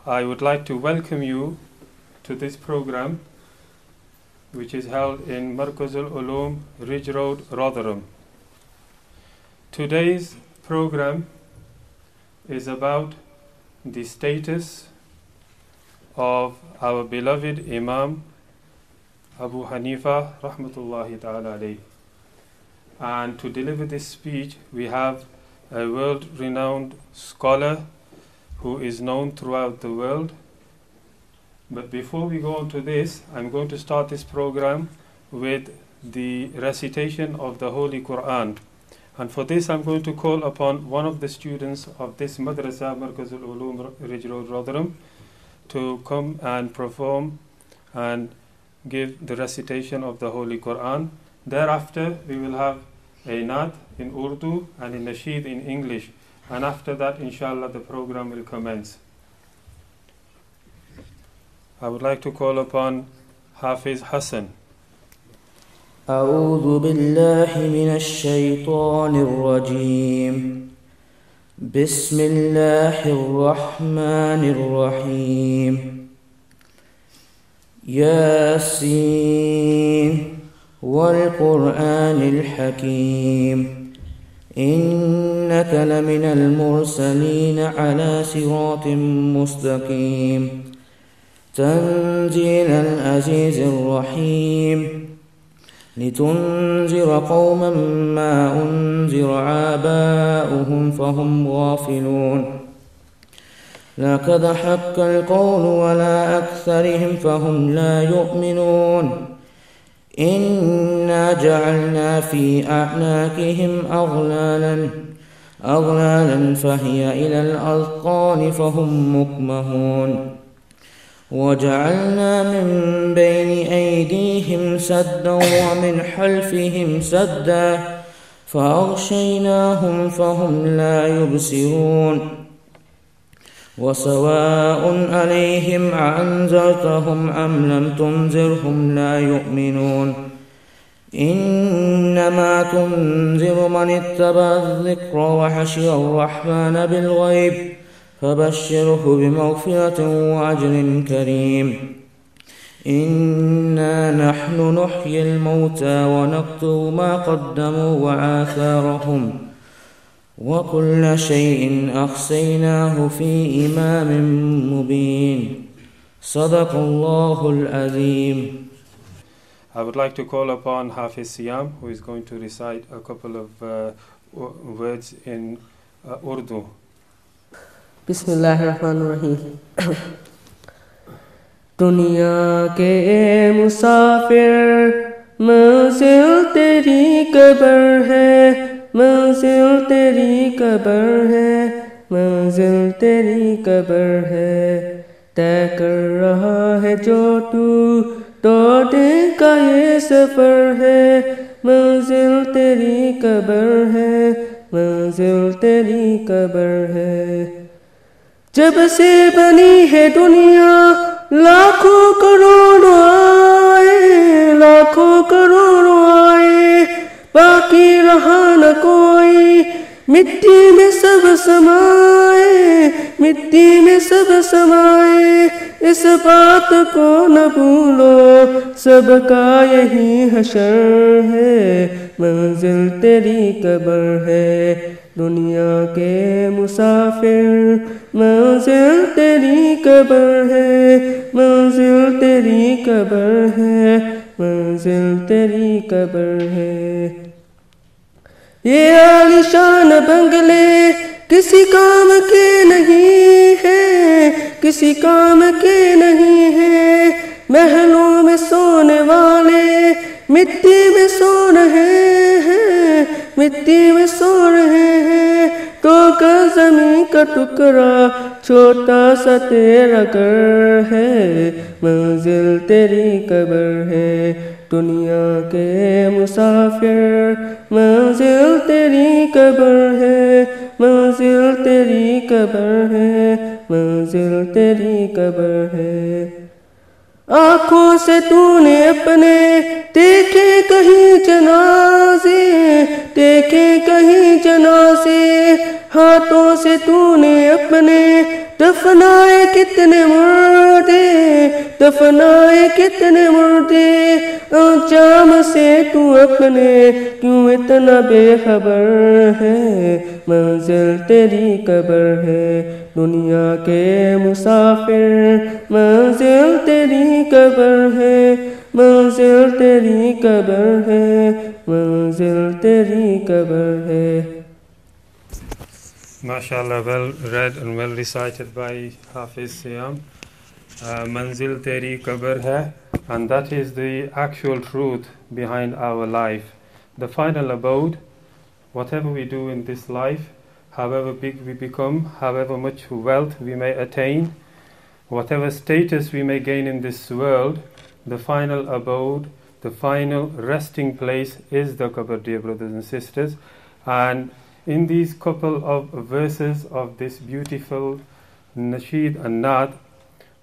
I would like to welcome you to this program, which is held in Markaz al-Ulum, Ridge Road, Rotherham. Today's program is about the status of our beloved Imam Abu Hanifa rahmatullahi ta'ala alayhi. And to deliver this speech, we have a world-renowned scholar who is known throughout the world. But before we go on to this, I'm going to start this program with the recitation of the Holy Quran. And for this, I'm going to call upon one of the students of this madrasa, Markaz al-Ulum, Ridge Road, Rotherham, to come and perform and give the recitation of the Holy Quran. Thereafter, we will have a naat in Urdu and a nasheed in English. And after that, inshallah, the program will commence. I would like to call upon Hafiz Hasan. أعوذ بالله من الشيطان الرجيم بسم الله الرحمن الرحيم ياسين والقرآن الحكيم إنك لمن المرسلين على صراط مستقيم تنزيل العزيز الرحيم لتنذر قوما ما أنذر آباؤهم فهم غافلون لقد حق القول ولا أكثرهم فهم لا يؤمنون إنا جعلنا في أعناقهم أغلالا فهي إلى الأذقان فهم مقمحون وجعلنا من بين أيديهم سدا ومن خلفهم سدا فأغشيناهم فهم لا يبصرون وسواء عليهم أأنذرتهم أم لم تنذرهم لا يؤمنون إنما تنذر من اتبع الذكر وخشي الرحمن بالغيب فبشره بمغفرة وأجر كريم إنا نحن نحيي الموتى ونكتب ما قدموا وآثارهم وكل شيء أحصيناه في إمام مبين صدق الله العظيم. I would like to call upon Hafiz Siam, who is going to recite a couple of words in Urdu. Bismillahirrahmanirrahim. दुनिया के मुसाफिर मंजिल तेरी कब्र है मंजिल तेरी कब्र है मंजिल तेरी कब्र है तय कर रहा है जो तू दौड़ने का ये सफर है मंजिल तेरी कब्र है मंजिल तेरी कब्र है जब से बनी है दुनिया लाखों करोड़ों आए बाकी रहा न कोई मिट्टी में सब समाए इस बात को न भूलो सबका यही हशर है मंजिल तेरी कब्र है दुनिया के मुसाफिर मंजिल तेरी कब्र है मंजिल तेरी कब्र है मंजिल तेरी कब्र है ये आलीशान बंगले किसी काम के नहीं है किसी काम के नहीं है महलों में सोने वाले मिट्टी में सो रहे हैं तो कर ज़मीन का टुकड़ा छोटा सा तेरा घर है मंजिल तेरी कब्र है दुनिया के मुसाफिर मंजिल तेरी कब्र है मंजिल तेरी कब्र है मंजिल तेरी कब्र है आँखों से तूने अपने देखे कहीं जनाजे हाथों से तूने अपने दफनाए कितने मुर्दे, दफनाए कितने मुर्दे, अंजाम से तू अपने क्यों इतना बेखबर है, मंजिल तेरी कब्र है, दुनिया के मुसाफिर मंजिल तेरी कब्र है, मंजिल तेरी कब्र है, मंजिल तेरी कब्र है. MashaAllah, well read and well recited by Hafiz Siam. Manzil teri qabr hai, and that is the actual truth behind our life. The final abode, whatever we do in this life, however big we become, however much wealth we may attain, whatever status we may gain in this world, the final abode, the final resting place is the qabr, dear brothers and sisters. And in these couple of verses of this beautiful nasheed and naat,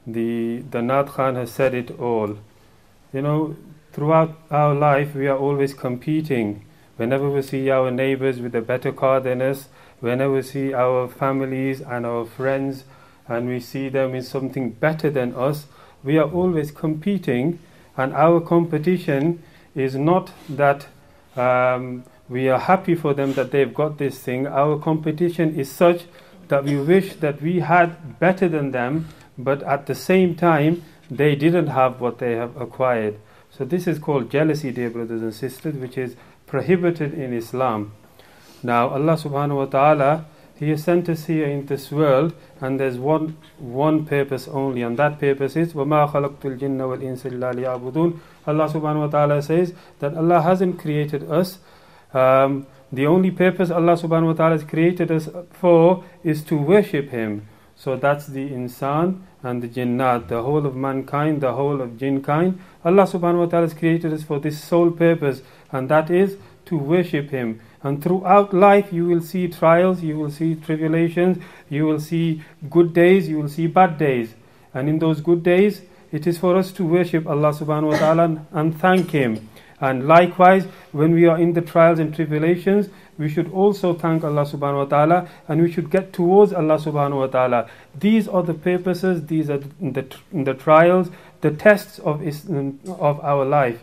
the Naat Khan has said it all. You know, throughout our life we are always competing. Whenever we see our neighbors with a better car than us, whenever we see our families and our friends and we see them in something better than us, we are always competing, and our competition is not that we are happy for them that they've got this thing. Our competition is such that we wish that we had better than them, but at the same time they didn't have what they have acquired. So this is called jealousy, dear brothers and sisters, which is prohibited in Islam. Now Allah subhanahu wa ta'ala, He has sent us here in this world, and there's one purpose only, and that purpose is وَمَا خَلَقْتُ الْجِنَّ وَالْإِنسَ إِلَّا لِيَعْبُدُونَ. Allah subhanahu wa ta'ala says that Allah hasn't created us. The only purpose Allah subhanahu wa ta'ala has created us for is to worship Him. So that's the insan and the jinnat, the whole of mankind, the whole of jinn kind. Allah subhanahu wa ta'ala has created us for this sole purpose, and that is to worship Him. And throughout life you will see trials, you will see tribulations, you will see good days, you will see bad days. And in those good days, it is for us to worship Allah subhanahu wa ta'ala and thank Him. And likewise, when we are in the trials and tribulations, we should also thank Allah subhanahu wa ta'ala, and we should get towards Allah subhanahu wa ta'ala. These are the purposes, these are the trials, the tests of our life.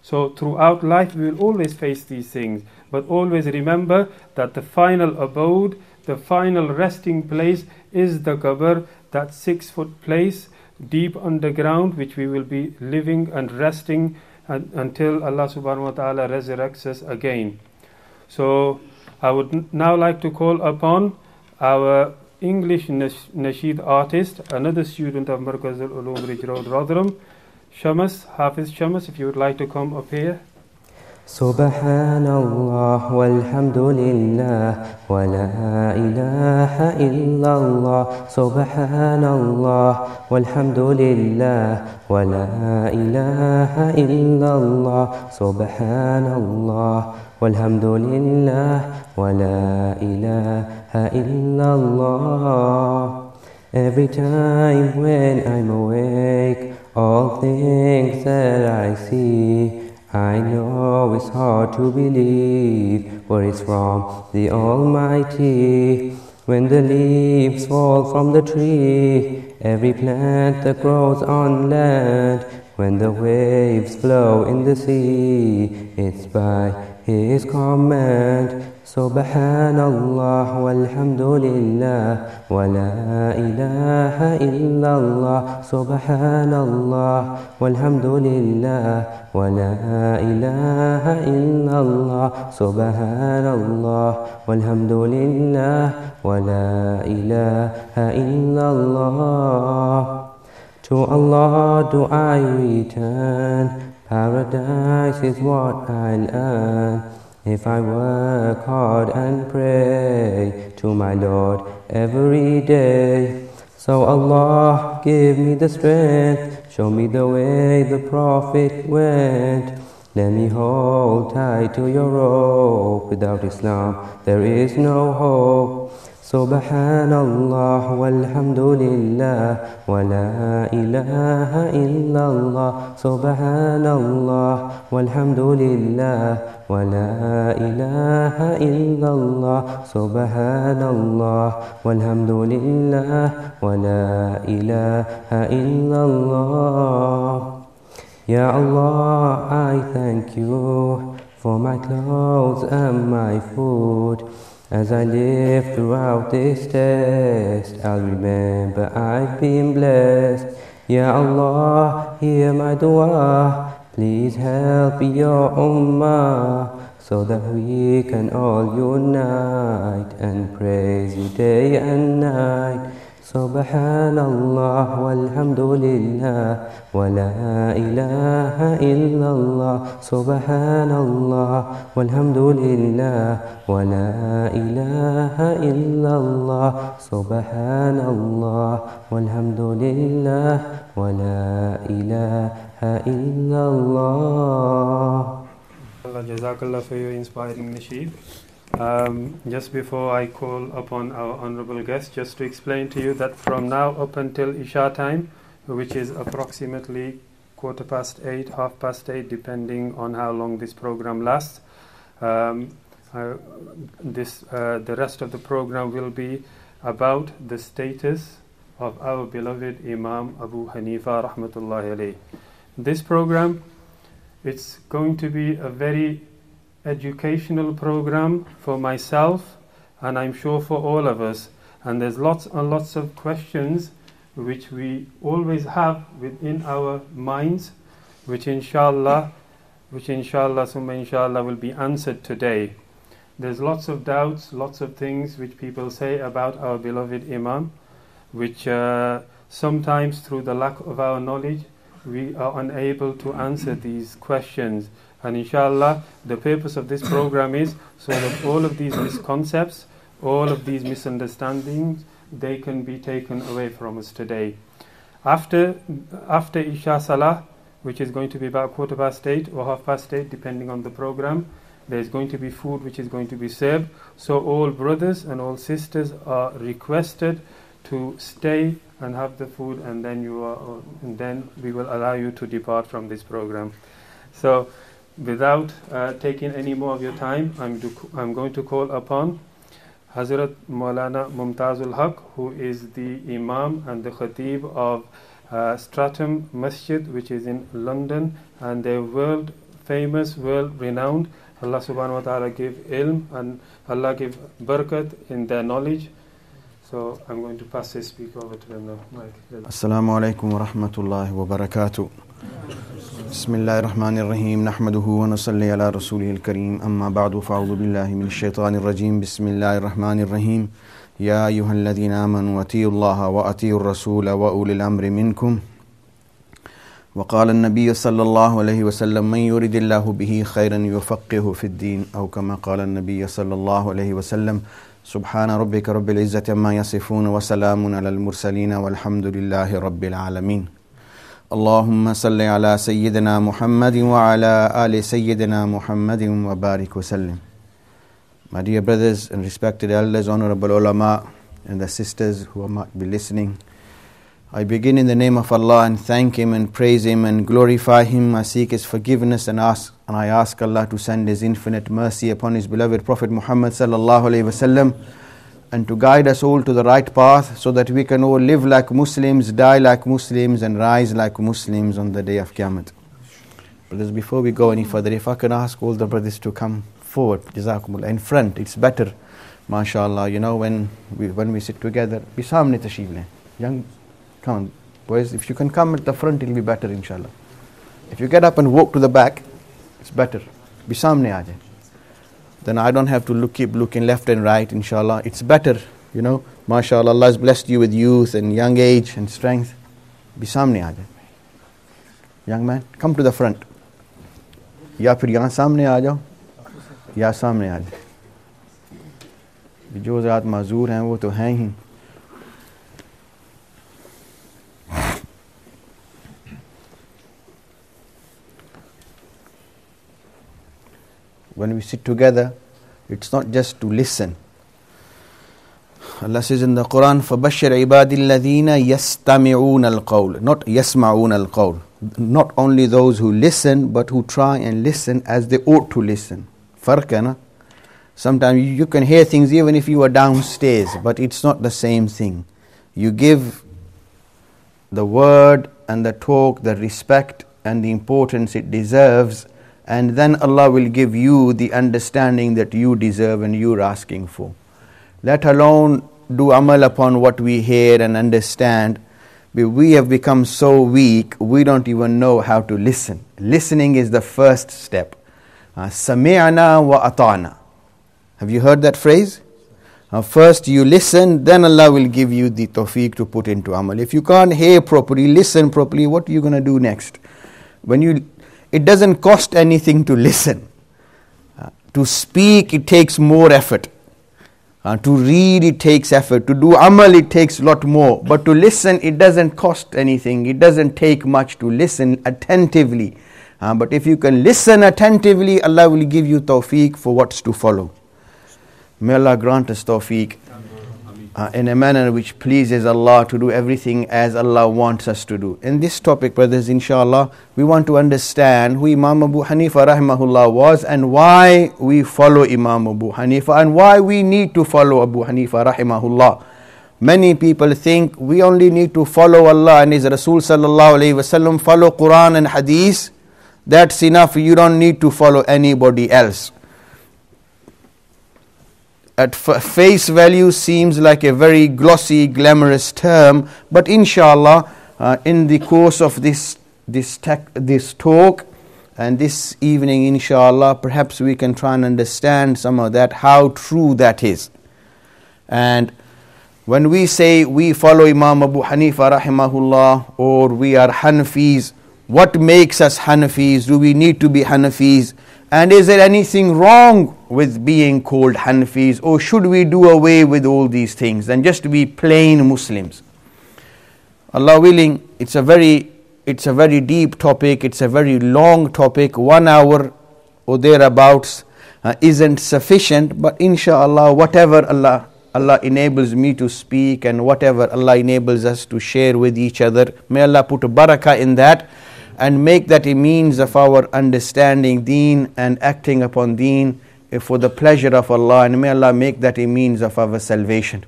So throughout life we will always face these things, but always remember that the final abode, the final resting place is the qabr, that 6-foot place deep underground, which we will be living and resting until Allah subhanahu wa ta'ala resurrects us again. So I would now like to call upon our English nasheed artist, another student of Markaz al-Ulum Ridge Road, Rotherham, Shams, Hafiz Shams, if you would like to come up here. Subhanallah walhamdulillah wa la ilaha illallah. Subhanallah walhamdulillah wa la ilaha illallah. Subhanallah walhamdulillah wa la ilaha illallah. Every time when I'm awake, all things that I see, I know it's hard to believe, for it's from the Almighty. When the leaves fall from the tree, every plant that grows on land, when the waves flow in the sea, it's by His command. Subhanallah walhamdulillah wa la ilaha illallah. Subhanallah walhamdulillah wa la ilaha illallah. Subhanallah walhamdulillah wa la ilaha illallah. To Allah do I return, paradise is what I'll earn if I work hard and pray to my Lord every day. So Allah, give me the strength, show me the way the Prophet went. Let me hold tight to your rope, without Islam there is no hope. Subhanallah walhamdulillah wa la ilaha illallah. Subhanallah walhamdulillah wa la ilaha illallah. Subhanallah walhamdulillah wa la ilaha illallah. Ya Allah, I thank you for my clothes and my food. As I live throughout this test, I'll remember I've been blessed. Ya Allah, hear my dua. Please help your ummah, so that we can all unite and praise you day and night. Subhanallah walhamdulillah wa la ilaha illallah. Subhanallah walhamdulillah wa la ilaha illallah. Subhanallah walhamdulillah wa la ilaha illallah. Allah, Jazakallah for your inspiring nasheed. Just before I call upon our honorable guest, just to explain to you that from now up until Isha time, which is approximately 8:15, 8:30, depending on how long this program lasts, the rest of the program will be about the status of our beloved Imam Abu Hanifa rahmatullahi alayhi. This program, it's going to be a very educational program for myself, and I'm sure for all of us. And there's lots and lots of questions which we always have within our minds, which inshallah summa inshallah will be answered today. There's lots of doubts, lots of things which people say about our beloved Imam, which sometimes through the lack of our knowledge we are unable to answer these questions. And inshallah, the purpose of this program is so that all of these misconceptions, all of these misunderstandings, they can be taken away from us today. After Isha Salah, which is going to be about 8:15 or 8:30, depending on the program, there's going to be food which is going to be served. So all brothers and all sisters are requested to stay and have the food, and then we will allow you to depart from this program. So, without taking any more of your time, I'm going to call upon Hazrat Maulana Mumtazul Haq, who is the Imam and the Khatib of Stratum Masjid, which is in London, and they're world famous, world renowned. Allah subhanahu wa ta'ala give ilm and Allah give barakat in their knowledge. So I'm going to pass this speaker over to them now. Assalamu alaikum wa rahmatullahi wa barakatuh. Bismillahir Rahmanir Rahim. Nahmaduhu wa nusalli ala rasulihil kareem. Amma ba'du, fa'udhu billahi minash shaitanir rajim. Bismillahir Rahmanir Rahim. Ya ayyuhalladhina amanu ati'u Allaha wa ati'u ar-rasula wa ulil amri minkum. وقال النبي صلى الله عليه وسلم من يريد الله به خيرا يفقهه في الدين أو كما قال النبي صلى الله عليه وسلم سبحان ربك رب العزة عما يصفون وسلام على المرسلين والحمد لله رب العالمين. اللهم صل على سيدنا محمد وعلى آل سيدنا محمد وبارك وسلم. My dear brothers and respected elders, honorable ulama, and the sisters who might be listening, I begin in the name of Allah and thank Him and praise Him and glorify Him. I seek His forgiveness and I ask Allah to send His infinite mercy upon His beloved Prophet Muhammad sallallahu alaihi wasallam, and to guide us all to the right path so that we can all live like Muslims, die like Muslims, and rise like Muslims on the day of Qiyamah. Brothers, before we go any further, if I can ask all the brothers to come forward, Jazakumullah, in front, it's better, mashallah, when we sit together. Be samne tashrif le. Young, come on, boys, if you can come at the front, it'll be better, inshallah. If you get up and walk to the back, it's better. Be samne aa jaye. Then I don't have to keep looking left and right, inshallah. It's better, mashallah, Allah has blessed you with youth and young age and strength. Be samne aa jaye. Young man, come to the front. Ya phir yahan samne aa jao, ya samne aa jaye. Jo zaat mazur hain, wo to hain hi. When we sit together, it's not just to listen. Allah says in the Quran, فَبَشِّرْ عِبَادِ الَّذِينَ يَسْتَمِعُونَ الْقَوْلِ, not يَسْمَعُونَ الْقَوْلِ. Not only those who listen, but who try and listen as they ought to listen. Farq hai na? Sometimes you can hear things even if you are downstairs, but it's not the same thing. You give the word and the talk the respect and the importance it deserves, and then Allah will give you the understanding that you deserve and you're asking for. Let alone do amal upon what we hear and understand. We have become so weak, we don't even know how to listen. Listening is the first step. Sami'na wa ata'na. Have you heard that phrase? First you listen, then Allah will give you the tawfiq to put into amal. If you can't hear properly, listen properly, what are you going to do next? It doesn't cost anything to listen. To speak, it takes more effort. To read, it takes effort. To do amal, it takes a lot more. But to listen, it doesn't cost anything. It doesn't take much to listen attentively. But if you can listen attentively, Allah will give you tawfiq for what's to follow. May Allah grant us tawfiq in a manner which pleases Allah, to do everything as Allah wants us to do. In this topic, brothers, inshallah, we want to understand who Imam Abu Hanifa rahimahullah was, and why we follow Imam Abu Hanifa, and why we need to follow Abu Hanifa rahimahullah. Many people think we only need to follow Allah and His Rasul sallallahu alayhi wasallam, follow Quran and Hadith. That's enough. You don't need to follow anybody else. At face value seems like a very glossy, glamorous term, but inshallah, in the course of this talk and this evening, inshallah, perhaps we can try and understand some of that, how true that is. And when we say we follow Imam Abu Hanifa rahimahullah, or we are Hanafis, what makes us Hanafis? Do we need to be Hanafis? And is there anything wrong with being called Hanafis, or should we do away with all these things and just be plain Muslims? Allah willing, it's a very deep topic, it's a very long topic. 1 hour or thereabouts isn't sufficient, but inshallah, whatever Allah enables me to speak, and whatever Allah enables us to share with each other, may Allah put a barakah in that, and make that a means of our understanding deen and acting upon deen for the pleasure of Allah, and may Allah make that a means of our salvation.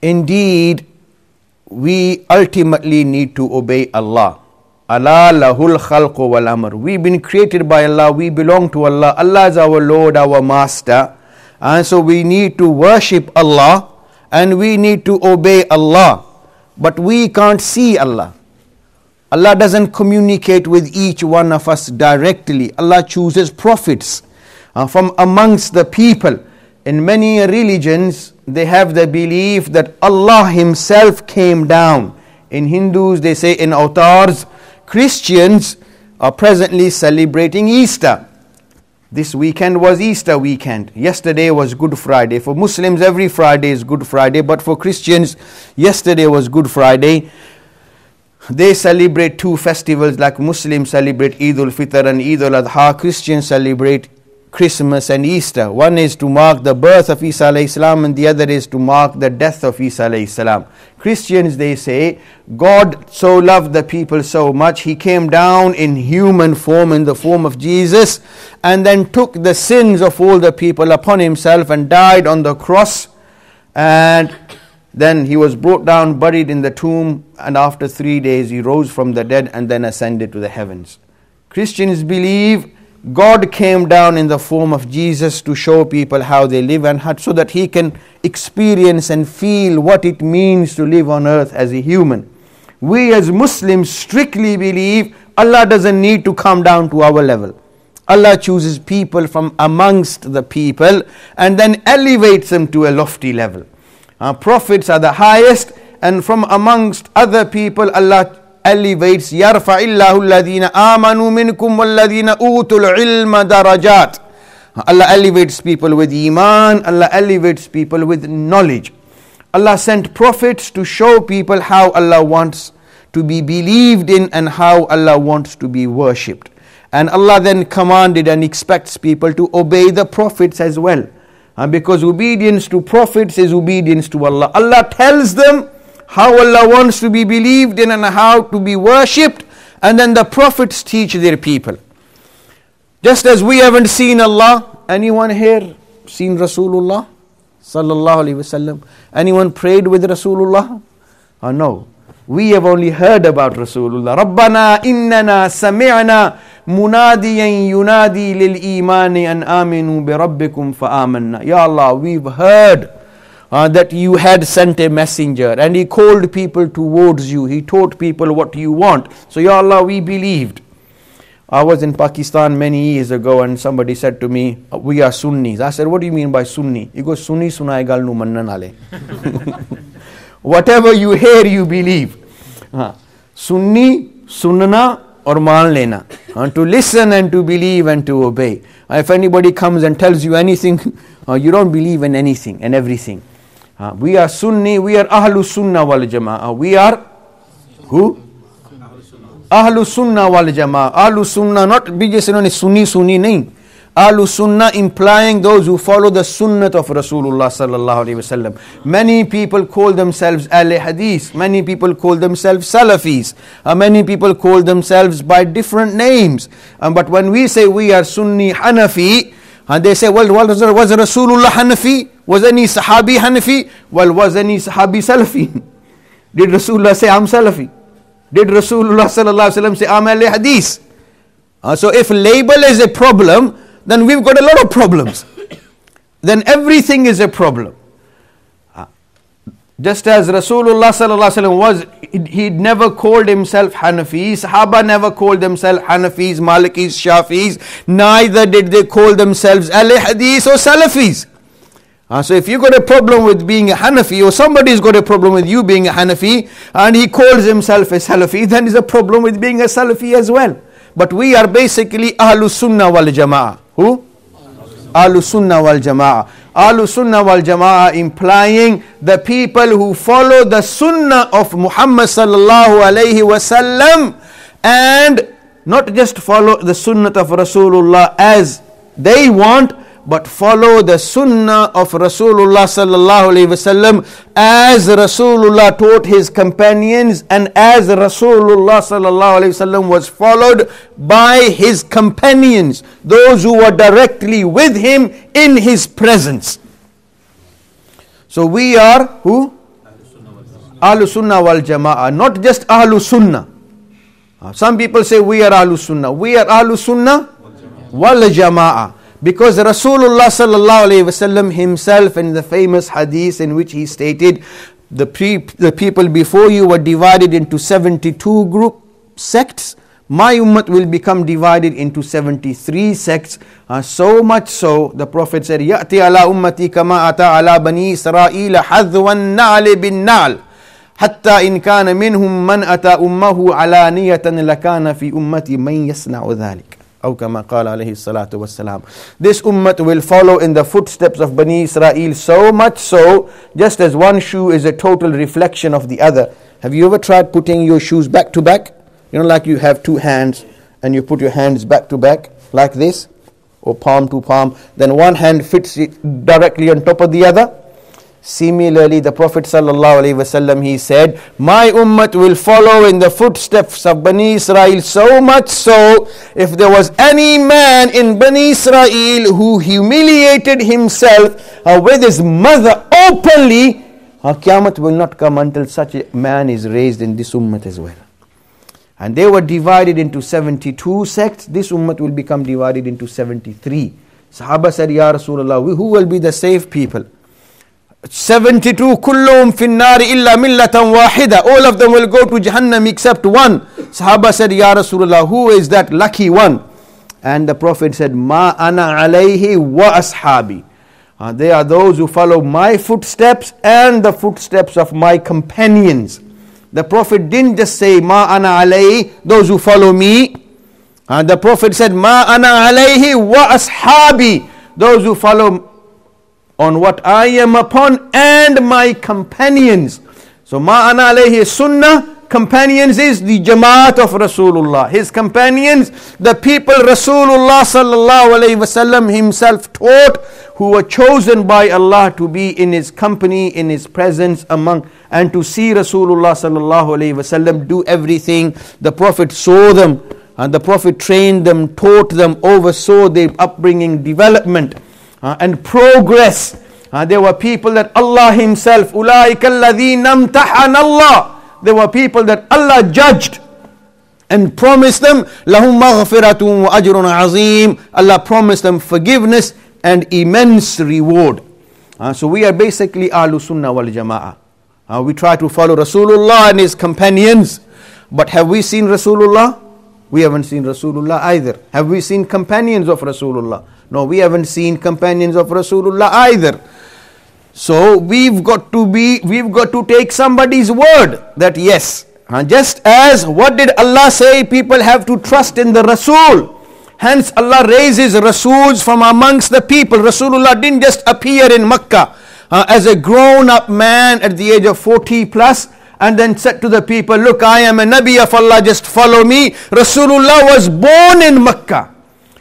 Indeed, we ultimately need to obey Allah. Allah lahul khalqu wal amr. We've been created by Allah, we belong to Allah. Allah is our Lord, our Master, and so we need to worship Allah and we need to obey Allah. But we can't see Allah. Allah doesn't communicate with each one of us directly. Allah chooses prophets from amongst the people. In many religions, they have the belief that Allah Himself came down. In Hindus, they say in avatars. Christians are presently celebrating Easter. This weekend was Easter weekend. Yesterday was Good Friday. For Muslims, every Friday is Good Friday. But for Christians, yesterday was Good Friday. They celebrate two festivals, like Muslims celebrate Eid al-Fitr and Eid al-Adha. Christians celebrate Christmas and Easter. One is to mark the birth of Isa alayhi salam, and the other is to mark the death of Isa alayhi salam. Christians, they say, God so loved the people so much, He came down in human form, in the form of Jesus, and then took the sins of all the people upon Himself and died on the cross, and then He was brought down, buried in the tomb, and after 3 days He rose from the dead and then ascended to the heavens. Christians believe God came down in the form of Jesus to show people how they live, and so that He can experience and feel what it means to live on earth as a human. We as Muslims strictly believe Allah doesn't need to come down to our level. Allah chooses people from amongst the people and then elevates them to a lofty level. Prophets are the highest, and from amongst other people Allah elevates. يَرْفَعِ اللَّهُ الَّذِينَ آمَنُوا مِنْكُمْ وَالَّذِينَ أُوتُوا الْعِلْمَ دَرَجَاتٍ. Allah elevates people with iman, Allah elevates people with knowledge. Allah sent prophets to show people how Allah wants to be believed in and how Allah wants to be worshipped. And Allah then commanded and expects people to obey the prophets as well. Because obedience to prophets is obedience to Allah. Allah tells them how Allah wants to be believed in and how to be worshipped, and then the prophets teach their people. Just as we haven't seen Allah, anyone here seen Rasulullah sallallahu alaihi wasallam? Anyone prayed with Rasulullah? No. We have only heard about Rasulullah. Rabbana innana sami'na munadiyan yunadi lil imani an aminu bi rabbikum fa amanna. Ya Allah, we've heard that you had sent a messenger and he called people towards you. He taught people what you want. So Ya Allah, we believed. I was in Pakistan many years ago and somebody said to me, we are Sunnis. I said, what do you mean by Sunni? He goes, Sunni sunai gal nu mannan ale. Whatever you hear, you believe. Sunni, sunnana or maan lena. To listen and to believe and to obey. If anybody comes and tells you anything, you don't believe in anything and everything. We are Sunni, we are Ahlu Sunnah wal Jama'ah. We are who? Ahlu Sunnah wal Jama'ah. Ahlu Sunnah, not be just Sunni nahi. Ahlu Sunnah implying those who follow the Sunnat of Rasulullah sallallahu alaihi wasallam. Many people call themselves Ahl Hadith. Many people call themselves Salafis. Many people call themselves by different names. But when we say we are Sunni Hanafi, and they say, well, was Rasulullah Hanafi? Was any Sahabi Hanafi? Well, was any Sahabi Salafi? Did Rasulullah say, I'm Salafi? Did Rasulullah sallallahu alaihi wasallam say, I'm Ahl Hadith? So if label is a problem, then we've got a lot of problems. Then everything is a problem. Just as Rasulullah sallallahu alaihi wasallam was, he never called himself Hanafi. Sahaba never called themselves Hanafis, Malikis, Shafis. Neither did they call themselves Ahl Hadith or Salafis. So if you got a problem with being a Hanafi, or somebody's got a problem with you being a Hanafi, and he calls himself a Salafi, then there's a problem with being a Salafi as well. But we are basically Ahlu Sunnah wal Jama'ah. Who? Ahlu Sunnah wal Jama'ah. Ahlu Sunnah wal Jama'ah implying the people who follow the Sunnah of Muhammad sallallahu alayhi wasallam, and not just follow the Sunnah of Rasulullah as they want, but follow the Sunnah of Rasulullah sallallahu alayhi wasallam as Rasulullah taught his companions, and as Rasulullah sallallahu alayhi wasallam was followed by his companions, those who were directly with him in his presence. So we are who? Ahlu Sunnah wal Jama'ah, not just Ahlu Sunnah. Some people say we are Ahlu Sunnah. We are Ahlu Sunnah wal Jama'ah. Because Rasulullah sallallahu alayhi wasallam himself, in the famous hadith in which he stated, the people before you were divided into 72 group sects. My ummah will become divided into 73 sects. So much so, the Prophet said, Ya'ti ala ummati kama ata ala bani Israel hadwan na'li bin na'l. Hatta in kana minhum man ata ummahu ala niyatan lakana fi ummati man yasna'u dhalik. Aw kama qala alayhi salatu wassalam. This ummah will follow in the footsteps of Bani Israel, so much so, just as one shoe is a total reflection of the other. Have you ever tried putting your shoes back to back? You know, like you have two hands and you put your hands back to back like this, or palm to palm, then one hand fits it directly on top of the other. Similarly, the Prophet ﷺ, he said, my ummah will follow in the footsteps of Bani Israel, so much so, if there was any man in Bani Israel who humiliated himself with his mother openly, Qiyamah will not come until such a man is raised in this ummah as well. And they were divided into 72 sects. This ummah will become divided into 73. Sahaba said, Ya Rasulullah, who will be the safe people? 72 kullum finnari illa millatan wahida. All of them will go to Jahannam except one. Sahaba said, Ya Rasulullah, who is that lucky one? And the Prophet said, Ma ana alayhi wa ashabi. They are those who follow my footsteps and the footsteps of my companions. The Prophet didn't just say, Ma ana alayhi, those who follow me. The Prophet said, Ma ana alayhi wa ashabi, those who follow on what I am upon and my companions. So ma ana alayhi is sunnah, companions is the Jamaat of Rasulullah. His companions, the people Rasulullah sallallahu alayhi wasallam himself taught who were chosen by Allah to be in His company, in His presence among, and to see Rasulullah sallallahu alaihi wasallam do everything. The Prophet saw them, and the Prophet trained them, taught them, oversaw their upbringing, development, and progress. There were people that Allah Himself, أُولَٰئِكَ الَّذِينَ امْتَحَنَ اللَّهُ. There were people that Allah judged and promised them, لَهُمْ مَغْفِرَةٌ وَأَجْرٌ عَظِيمٌ. Allah promised them forgiveness and immense reward. So we are basically Ahlu Sunnah wal Jama'ah. We try to follow Rasulullah and his companions. But have we seen Rasulullah? We haven't seen Rasulullah either. Have we seen companions of Rasulullah? No, we haven't seen companions of Rasulullah either. So we've got to take somebody's word that yes, just as what did Allah say, people have to trust in the Rasul. Hence Allah raises Rasuls from amongst the people. Rasulullah didn't just appear in Makkah as a grown-up man at the age of 40 plus and then said to the people, look, I am a Nabi of Allah, just follow me. Rasulullah was born in Makkah.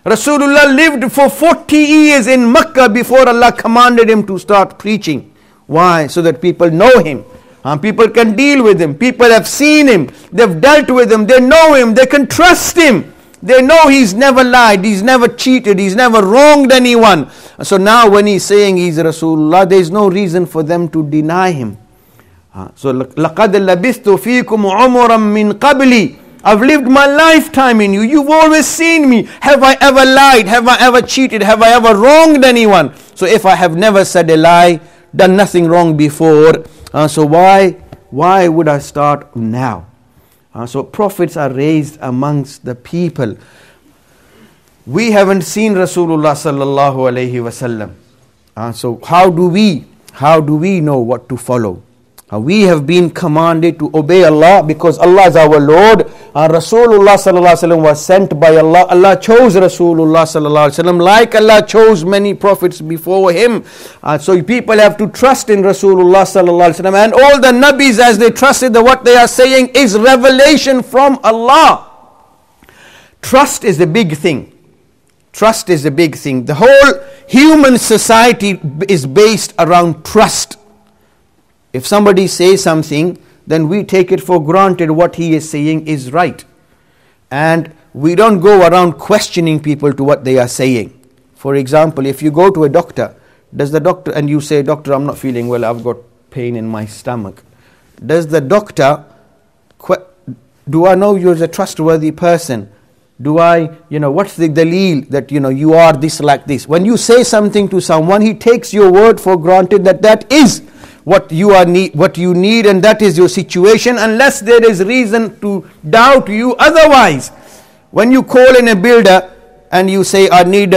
Rasulullah lived for 40 years in Makkah before Allah commanded him to start preaching. Why? So that people know him. People can deal with him. People have seen him. They've dealt with him. They know him. They can trust him. They know he's never lied. He's never cheated. He's never wronged anyone. So now when he's saying he's Rasulullah, there's no reason for them to deny him. So لَقَدْ لَبِثْتُ فِيكُمْ عُمُرًا مِّن قَبْلِ. I've lived my lifetime in you. You've always seen me. Have I ever lied? Have I ever cheated? Have I ever wronged anyone? So if I have never said a lie, done nothing wrong before, so why would I start now? So prophets are raised amongst the people. We haven't seen Rasulullah sallallahu alaihi wasallam. So how do we know what to follow? We have been commanded to obey Allah because Allah is our Lord. Rasulullah sallallahu alaihi wasallam was sent by Allah. Allah chose Rasulullah sallallahu alaihi wasallam like Allah chose many prophets before him. So people have to trust in Rasulullah sallallahu alaihi wasallam, and all the Nabis, as they trusted that what they are saying is revelation from Allah. Trust is the big thing. Trust is the big thing. The whole human society is based around trust. If somebody says something, then we take it for granted what he is saying is right. And we don't go around questioning people to what they are saying. For example, if you go to a doctor, does the doctor, and you say, doctor, I'm not feeling well, I've got pain in my stomach. Does the doctor, do I know you're a trustworthy person? Do I, what's the daleel that, you are this like this? When you say something to someone, he takes your word for granted that is what you need, and that is your situation, unless there is reason to doubt you otherwise. When you call in a builder and you say, I need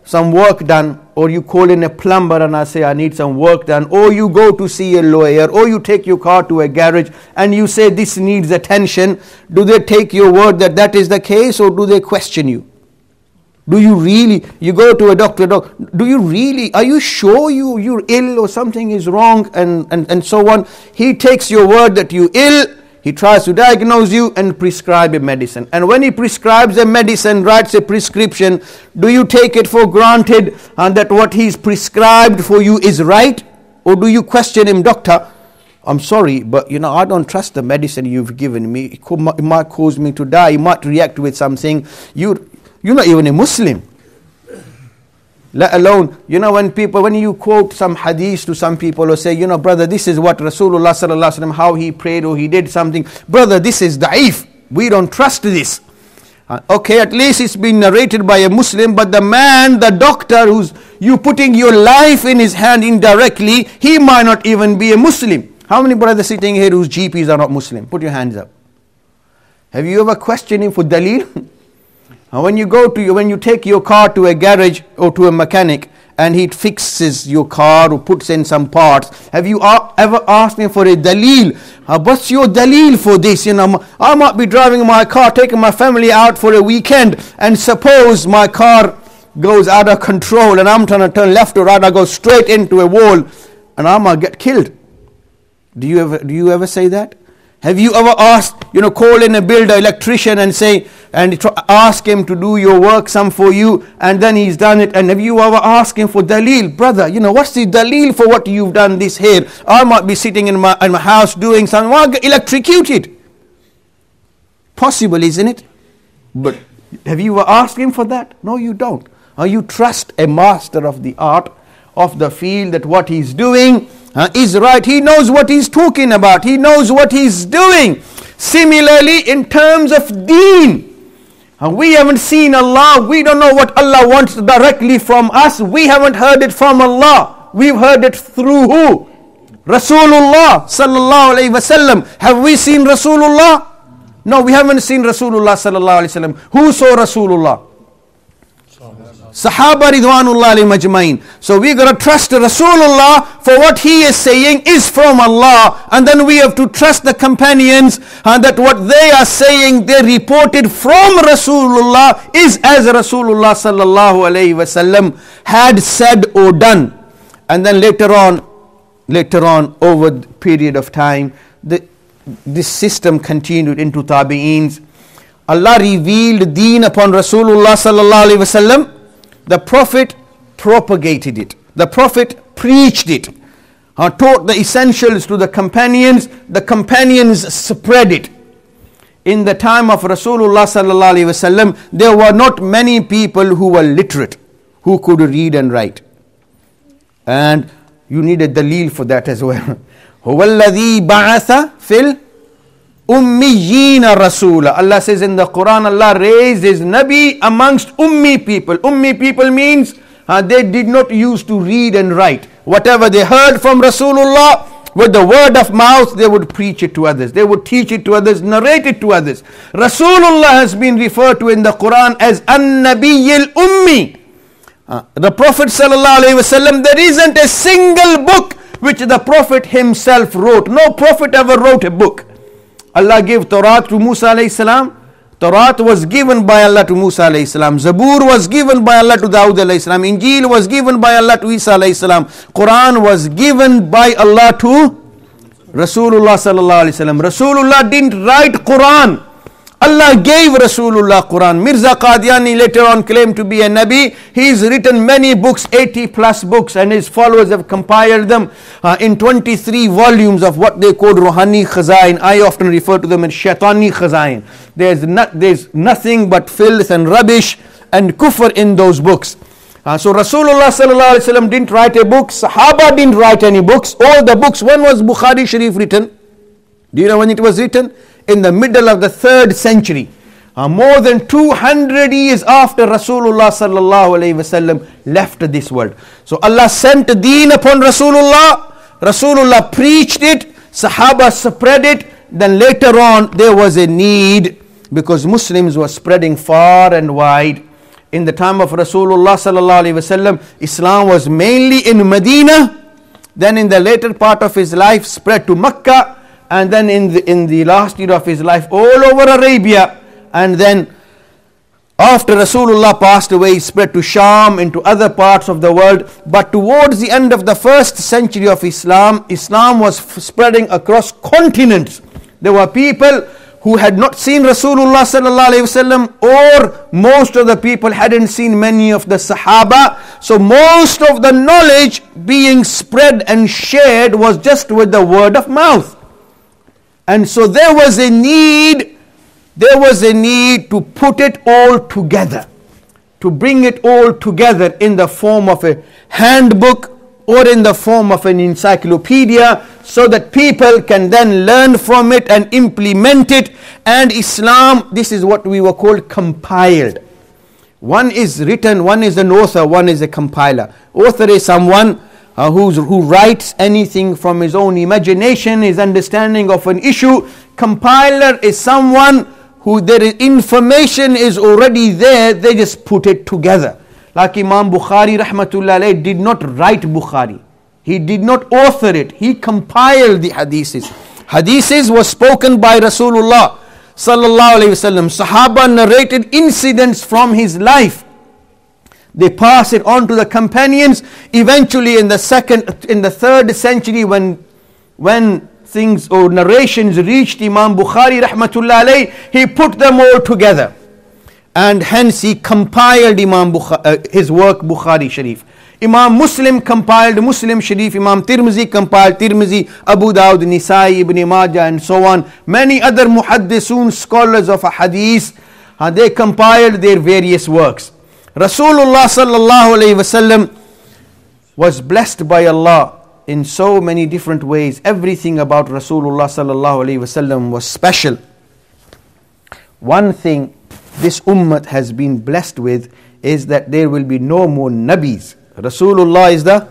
some work done, or you call in a plumber and I say, I need some work done, or you go to see a lawyer, or you take your car to a garage and you say this needs attention, do they take your word that is the case, or do they question you? Do you really, you go to a doctor, do you really, are you sure you're ill or something is wrong, and so on? He takes your word that you're ill, he tries to diagnose you and prescribe a medicine. And when he prescribes a medicine, writes a prescription, do you take it for granted that what he's prescribed for you is right? Or do you question him, doctor, I'm sorry, but I don't trust the medicine you've given me. It might cause me to die. You might react with something. You're not even a Muslim. Let alone, when you quote some hadith to some people or say, brother, this is what Rasulullah sallallahu alaihi wasallam, how he prayed or he did something. Brother, this is da'if. We don't trust this. Okay, at least it's been narrated by a Muslim, but the man, the doctor who's you putting your life in his hand indirectly, he might not even be a Muslim. How many brothers sitting here whose GPs are not Muslim? Put your hands up. Have you ever questioned him for dalil? When you take your car to a garage or to a mechanic and he fixes your car or puts in some parts, have you ever asked him for a dalil? What's your dalil for this? I might be driving my car, taking my family out for a weekend, and suppose my car goes out of control and I'm trying to turn left or right, I go straight into a wall and I might get killed. Do you ever say that? Have you ever asked, call in a builder, electrician and say, and ask him to do your work, some for you, and then he's done it. And have you ever asked him for dalil? Brother, what's the dalil for what you've done this here? I might be sitting in my house doing something, I'll get electrocuted. Possible, isn't it? But have you ever asked him for that? No, you don't. Or you trust a master of the art, of the field, that what he's doing is right. He knows what he's talking about. He knows what he's doing. Similarly, in terms of deen, we haven't seen Allah. We don't know what Allah wants directly from us. We haven't heard it from Allah. We've heard it through who? Rasulullah sallallahu alayhi wasallam. Have we seen Rasulullah? No, we haven't seen Rasulullah sallallahu alayhi wasallam. Who saw Rasulullah? Sahaba ridwanullah alayhim ajmain. So we got to trust Rasulullah for what he is saying is from Allah, and then we have to trust the companions that what they are saying, they reported from Rasulullah is as Rasulullah sallallahu alayhi wasallam had said or done. And then later on over the period of time, this system continued into tabi'eens. Allah revealed deen upon Rasulullah sallallahu alayhi wasallam. The Prophet propagated it. The Prophet preached it. Taught the essentials to the companions. The companions spread it. In the time of Rasulullah sallallahu alaihi wasallam, there were not many people who were literate, who could read and write. And you need a dalil for that as well. هُوَ الَّذِي بَعَثَ فِي Ummiyeen Rasoola. Allah says in the Quran, Allah raised His Nabi amongst Ummi people. Ummi people means they did not used to read and write. Whatever they heard from Rasulullah, with the word of mouth, they would preach it to others. They would teach it to others, narrate it to others. Rasulullah has been referred to in the Quran as An-Nabiyyil Ummi. The Prophet sallallahu alaihi wasallam, there isn't a single book which the Prophet himself wrote. No Prophet ever wrote a book. Allah gave Talat to Musa alayhi salam. Talat was given by Allah to Musa alayhi salam. Zabur was given by Allah to Dawud alayhi salam. Injil was given by Allah to Isa alayhi salam. Quran was given by Allah to Rasulullah sallallahu alayhi wasallam. Rasulullah didn't write Quran. Allah gave Rasulullah Quran. Mirza Qadiani later on claimed to be a Nabi. He's written many books, 80 plus books, and his followers have compiled them in 23 volumes of what they call Ruhani Khazain. I often refer to them as Shaitani Khazain. There's nothing but filth and rubbish and kufr in those books. So Rasulullah sallallahu alaihi wasallam didn't write a book. Sahaba didn't write any books. All the books, when was Bukhari Sharif written? Do you know when it was written? In the middle of the 3rd century. More than 200 years after Rasulullah sallallahu alayhi wasallam left this world. So Allah sent the deen upon Rasulullah. Rasulullah preached it. Sahaba spread it. Then later on there was a need, because Muslims were spreading far and wide. In the time of Rasulullah sallallahu alayhi wasallam, Islam was mainly in Medina. Then in the later part of his life spread to Mecca. And then in the last year of his life all over Arabia. And then after Rasulullah passed away, he spread to Sham, into other parts of the world. But towards the end of the 1st century of Islam, Islam was spreading across continents. There were people who had not seen Rasulullah sallallahu alaihi wasallam, or most of the people hadn't seen many of the Sahaba. So most of the knowledge being spread and shared was just with the word of mouth. And so there was a need to put it all together, to bring it all together in the form of a handbook or in the form of an encyclopedia, so that people can then learn from it and implement it. And Islam, this is what we were called compiled. One is written, one is an author, one is a compiler. Author is someone who writes anything from his own imagination, his understanding of an issue. Compiler is someone who information is already there, they just put it together. Like Imam Bukhari rahmatullah alayh did not write Bukhari. He did not author it. He compiled the hadiths. Hadiths was spoken by Rasulullah sallallahu alayhi wasallam. Sahaba narrated incidents from his life. They pass it on to the companions. Eventually in the 3rd century, when things or narrations reached Imam Bukhari rahmatullah alayh, he put them all together. And hence he compiled his work Bukhari Sharif. Imam Muslim compiled Muslim Sharif, Imam Tirmizi compiled Tirmizi, Abu Dawud, Nisai, Ibn Majah and so on. Many other muhaddisun, scholars of hadith, they compiled their various works. Rasulullah sallallahu alayhi wasallam was blessed by Allah in so many different ways. Everything about Rasulullah sallallahu alayhi wasallam was special. One thing this ummah has been blessed with is that there will be no more nabis. Rasulullah is the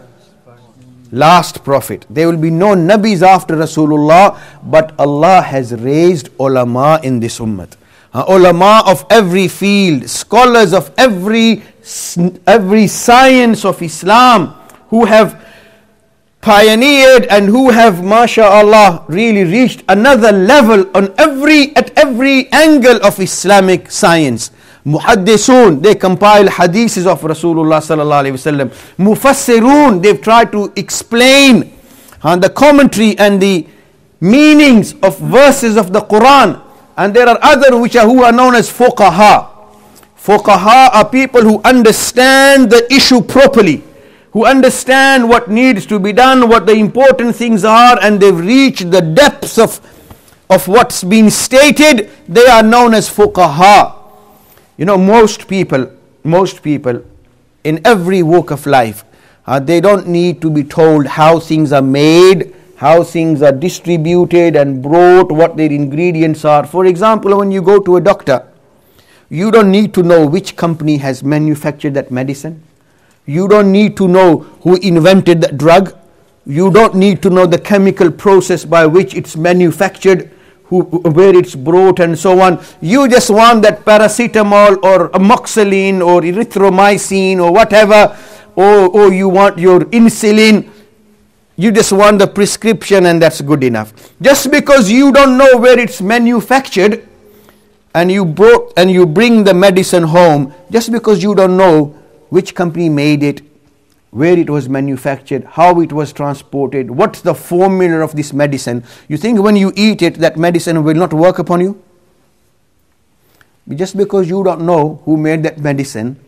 last prophet. There will be no nabis after Rasulullah, but Allah has raised ulama in this ummah. Ulama of every field, scholars of every science of Islam, who have pioneered and who have, mashallah, really reached another level at every angle of Islamic science. Muhaddisun, they compile hadiths of Rasulullah sallallahu alaihi wasallam. Mufassirun, they've tried to explain the commentary and the meanings of verses of the Quran. And there are others who are known as fuqaha. Fuqaha are people who understand the issue properly, who understand what needs to be done, what the important things are, and they've reached the depths of what's been stated. They are known as fuqaha. You know, most people in every walk of life, they don't need to be told how things are made, how things are distributed and brought, what their ingredients are. For example, when you go to a doctor, you don't need to know which company has manufactured that medicine. You don't need to know who invented that drug. You don't need to know the chemical process by which it's manufactured, where it's brought and so on. You just want that paracetamol or amoxicillin or erythromycin or whatever, or you want your insulin. You just want the prescription and that's good enough. Just because you don't know where it's manufactured and you bring the medicine home, just because you don't know which company made it, where it was manufactured, how it was transported, what's the formula of this medicine, you think when you eat it, that medicine will not work upon you? Just because you don't know who made that medicine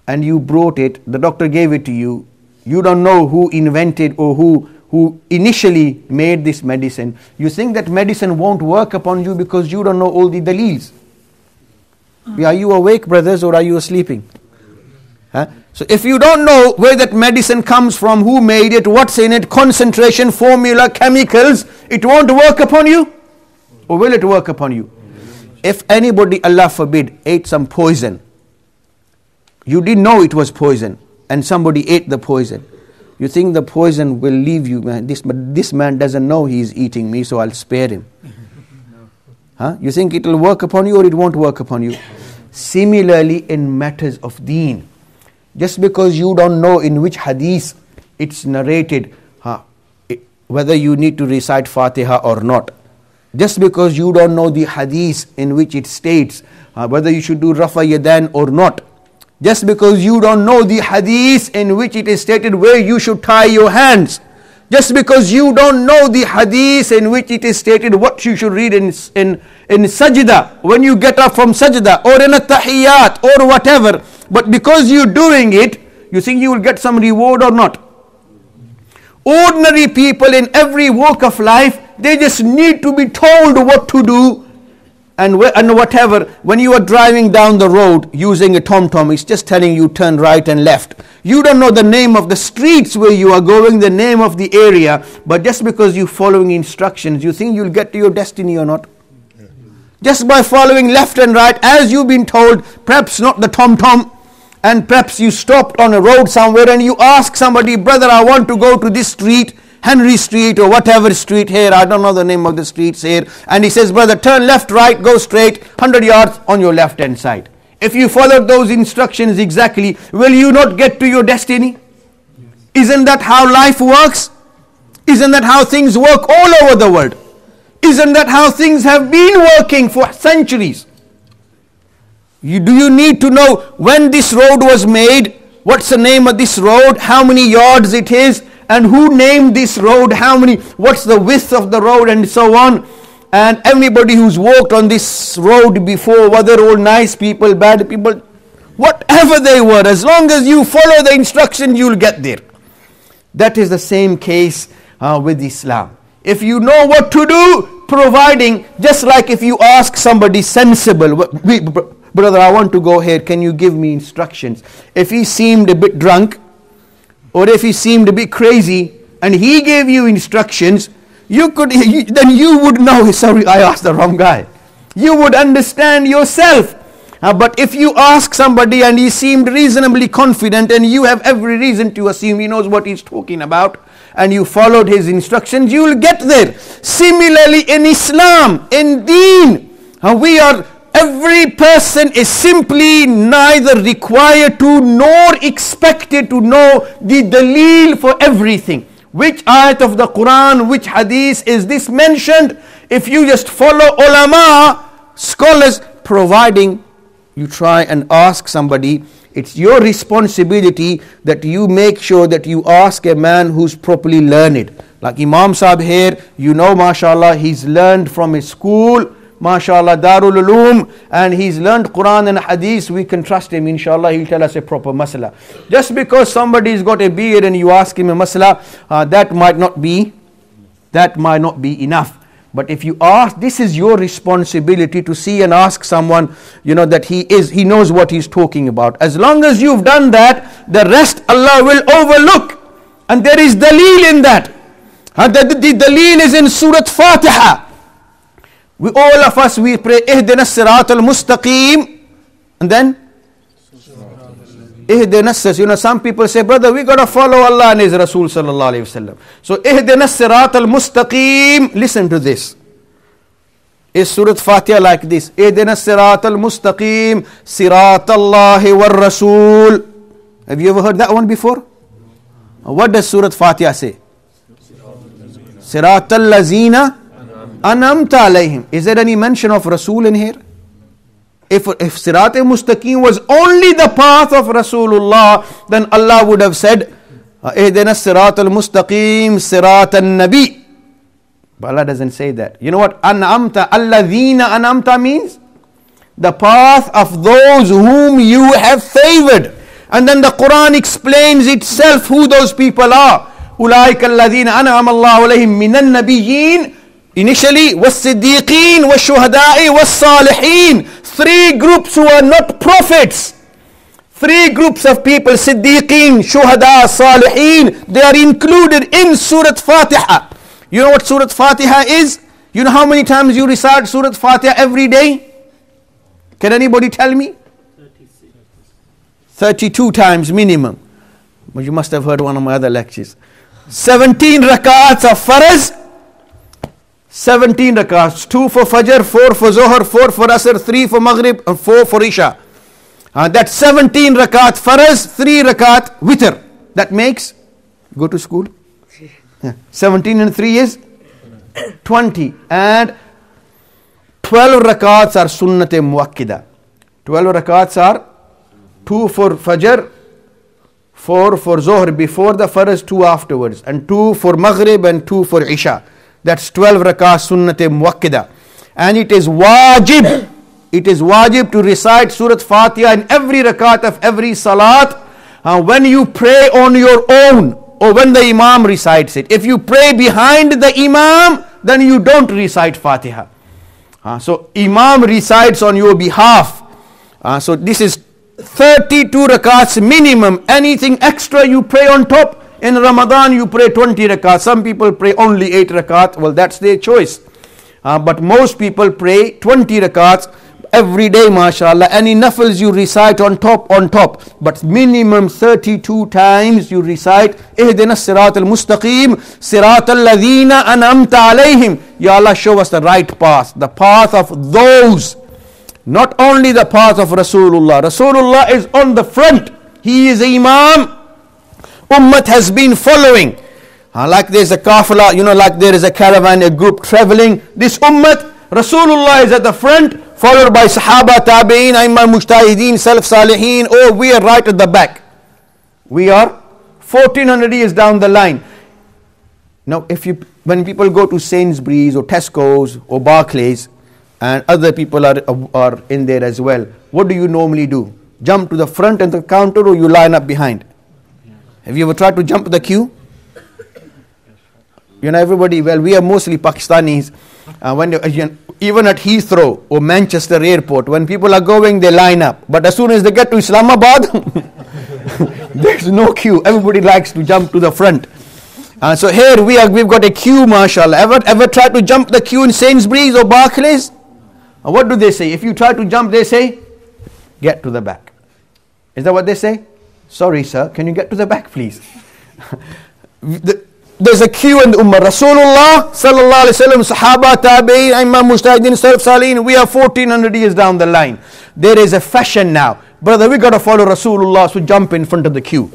and you brought it, the doctor gave it to you, you don't know who invented or who initially made this medicine, you think that medicine won't work upon you because you don't know all the daleels. Are you awake, brothers, or are you sleeping? So if you don't know where that medicine comes from, who made it, what's in it, concentration, formula, chemicals, it won't work upon you? Or will it work upon you? If anybody, Allah forbid, ate some poison, you didn't know it was poison, and somebody ate the poison, you think the poison will leave you, man. This man doesn't know he is eating me, so I'll spare him. You think it will work upon you or it won't work upon you? Similarly in matters of deen. Just because you don't know in which hadith it's narrated, whether you need to recite Fatiha or not. Just because you don't know the hadith in which it states whether you should do Rafa Yadan or not. Just because you don't know the hadith in which it is stated where you should tie your hands. Just because you don't know the hadith in which it is stated what you should read in sajda, when you get up from sajda, or in a tahiyyat, or whatever. But because you're doing it, you think you will get some reward or not? Ordinary people in every walk of life, they just need to be told what to do and whatever. When you are driving down the road using a tom-tom, it's just telling you turn right and left. You don't know the name of the streets where you are going, the name of the area, but just because you're following instructions, you think you'll get to your destiny or not? Just by following left and right, as you've been told, perhaps not the tom-tom, and perhaps you stopped on a road somewhere and you ask somebody, brother, I want to go to this street, Henry Street or whatever street here, I don't know the name of the streets here, and he says, brother, turn left, right, go straight, 100 yards on your left hand side. If you follow those instructions exactly, will you not get to your destiny? Isn't that how life works? Isn't that how things work all over the world? Isn't that how things have been working for centuries? Do you need to know when this road was made, what's the name of this road, how many yards it is, and who named this road, what's the width of the road, and so on. And everybody who's walked on this road before, whether all nice people, bad people, whatever they were, as long as you follow the instruction, you'll get there. That is the same case with Islam. If you know what to do, providing, just like if you ask somebody sensible, brother, I want to go here, can you give me instructions? If he seemed a bit drunk, or if he seemed a bit crazy, and he gave you instructions, then you would know, sorry, I asked the wrong guy. You would understand yourself. But if you ask somebody and he seemed reasonably confident, and you have every reason to assume he knows what he's talking about, and you followed his instructions, you will get there. Similarly in Islam, in Deen, every person is simply neither required to nor expected to know the dalil for everything. Which ayat of the Quran, which hadith is this mentioned? If you just follow ulama, scholars, providing you try and ask somebody, it's your responsibility that you make sure that you ask a man who's properly learned. Like Imam Sahib here, you know, mashallah, he's learned from his school, mashallah, Darul Uloom, and he's learned Quran and Hadith. We can trust him, inshallah, he'll tell us a proper masala. Just because somebody's got a beard and you ask him a masala, that might not be enough. But if you ask, this is your responsibility to see and ask someone, that he knows what he's talking about. As long as you've done that, the rest Allah will overlook. And there is dalil in that. The dalil is in Surah Fatiha. All of us, we pray, Ihdina Sirat al-Mustaqim. And then? Ihdina Sirat. Some people say, brother, we got to follow Allah and His Rasul sallallahu alayhi wa sallam. So, Ihdina Sirat al-Mustaqim. Listen to this. Is Surah Fatiha like this? Ihdina Sirat al-Mustaqim. Sirat Allahi wa Rasul. Have you ever heard that one before? What does Surah Fatiha say? Sirat al-Lazina Anamta alayhim. Is there any mention of Rasul in here? If Sirat al-Mustaqim was only the path of Rasulullah, then Allah would have said, Ihdina Sirat al-Mustaqim, Sirat al-Nabi. But Allah doesn't say that. You know what An'amta, Alladhina An'amta means? The path of those whom you have favored. And then the Quran explains itself who those people are. Ulaika alladhina an'ama Allahu alayhim minan nabiyyin. Initially, was-siddiqeen, was-shuhada'i, was-salihin. 3 groups who are not prophets. 3 groups of people, siddiqeen, shuhada, salihin. They are included in Surah Fatiha. You know what Surah Fatiha is? You know how many times you recite Surah Fatiha every day? Can anybody tell me? 32 times minimum. But you must have heard one of my other lectures. 17 rakats of Faraz. 17 rakats, 2 for Fajr, 4 for Zohar, 4 for Asr, 3 for Maghrib, and 4 for Isha. That's 17 rakat Faraz, 3 rakat Witr. That makes, go to school. 17 and 3 is 20. And 12 rakats are Sunnat-e Muakkida. 12 rakats are 2 for Fajr, 4 for Zohar before the Faraz, 2 afterwards, and 2 for Maghrib and 2 for Isha. That's 12 rakah Sunnat-e Muakkida. And it is wajib. It is wajib to recite Surah Fatiha in every rakat of every salat. When you pray on your own, or when the Imam recites it. If you pray behind the Imam, then you don't recite Fatiha. So Imam recites on your behalf. So this is 32 rakats minimum. Anything extra you pray on top. In Ramadan you pray 20 rakat. Some people pray only 8 rakat. Well, that's their choice. But most people pray 20 rakats every day, mashallah. Any nafils you recite on top. But minimum 32 times you recite Ihdina Sirat al-Mustaqim, Sirat al-Ladhina An'amta alayhim. Ya Allah, show us the right path. The path of those. Not only the path of Rasulullah. Rasulullah is on the front. He is Imam. Ummat has been following. Like there's a kafala, like there is a caravan, a group traveling. This Ummat, Rasulullah is at the front, followed by Sahaba, Tabi'een, Aimma, Mujtahideen, Salaf, Salihin. Oh, we are right at the back. We are 1400 years down the line. Now, when people go to Sainsbury's or Tesco's or Barclays, and other people are in there as well, what do you normally do? Jump to the front of the counter, or you line up behind? Have you ever tried to jump the queue? Everybody, well, we are mostly Pakistanis. Even at Heathrow or Manchester Airport, when people are going, they line up. But as soon as they get to Islamabad, there's no queue. Everybody likes to jump to the front. So here we've got a queue, mashallah. Ever tried to jump the queue in Sainsbury's or Barclays? What do they say? If you try to jump, they say, get to the back. Is that what they say? Sorry, sir, can you get to the back, please? There's a queue in the Ummah. Rasulullah sallallahu alaihi wasallam, Sahaba, Tabi'in, Imam, Mujtahidin, Salaf, Salihin. We are 1400 years down the line. There is a fashion now. Brother, we got to follow Rasulullah, so jump in front of the queue.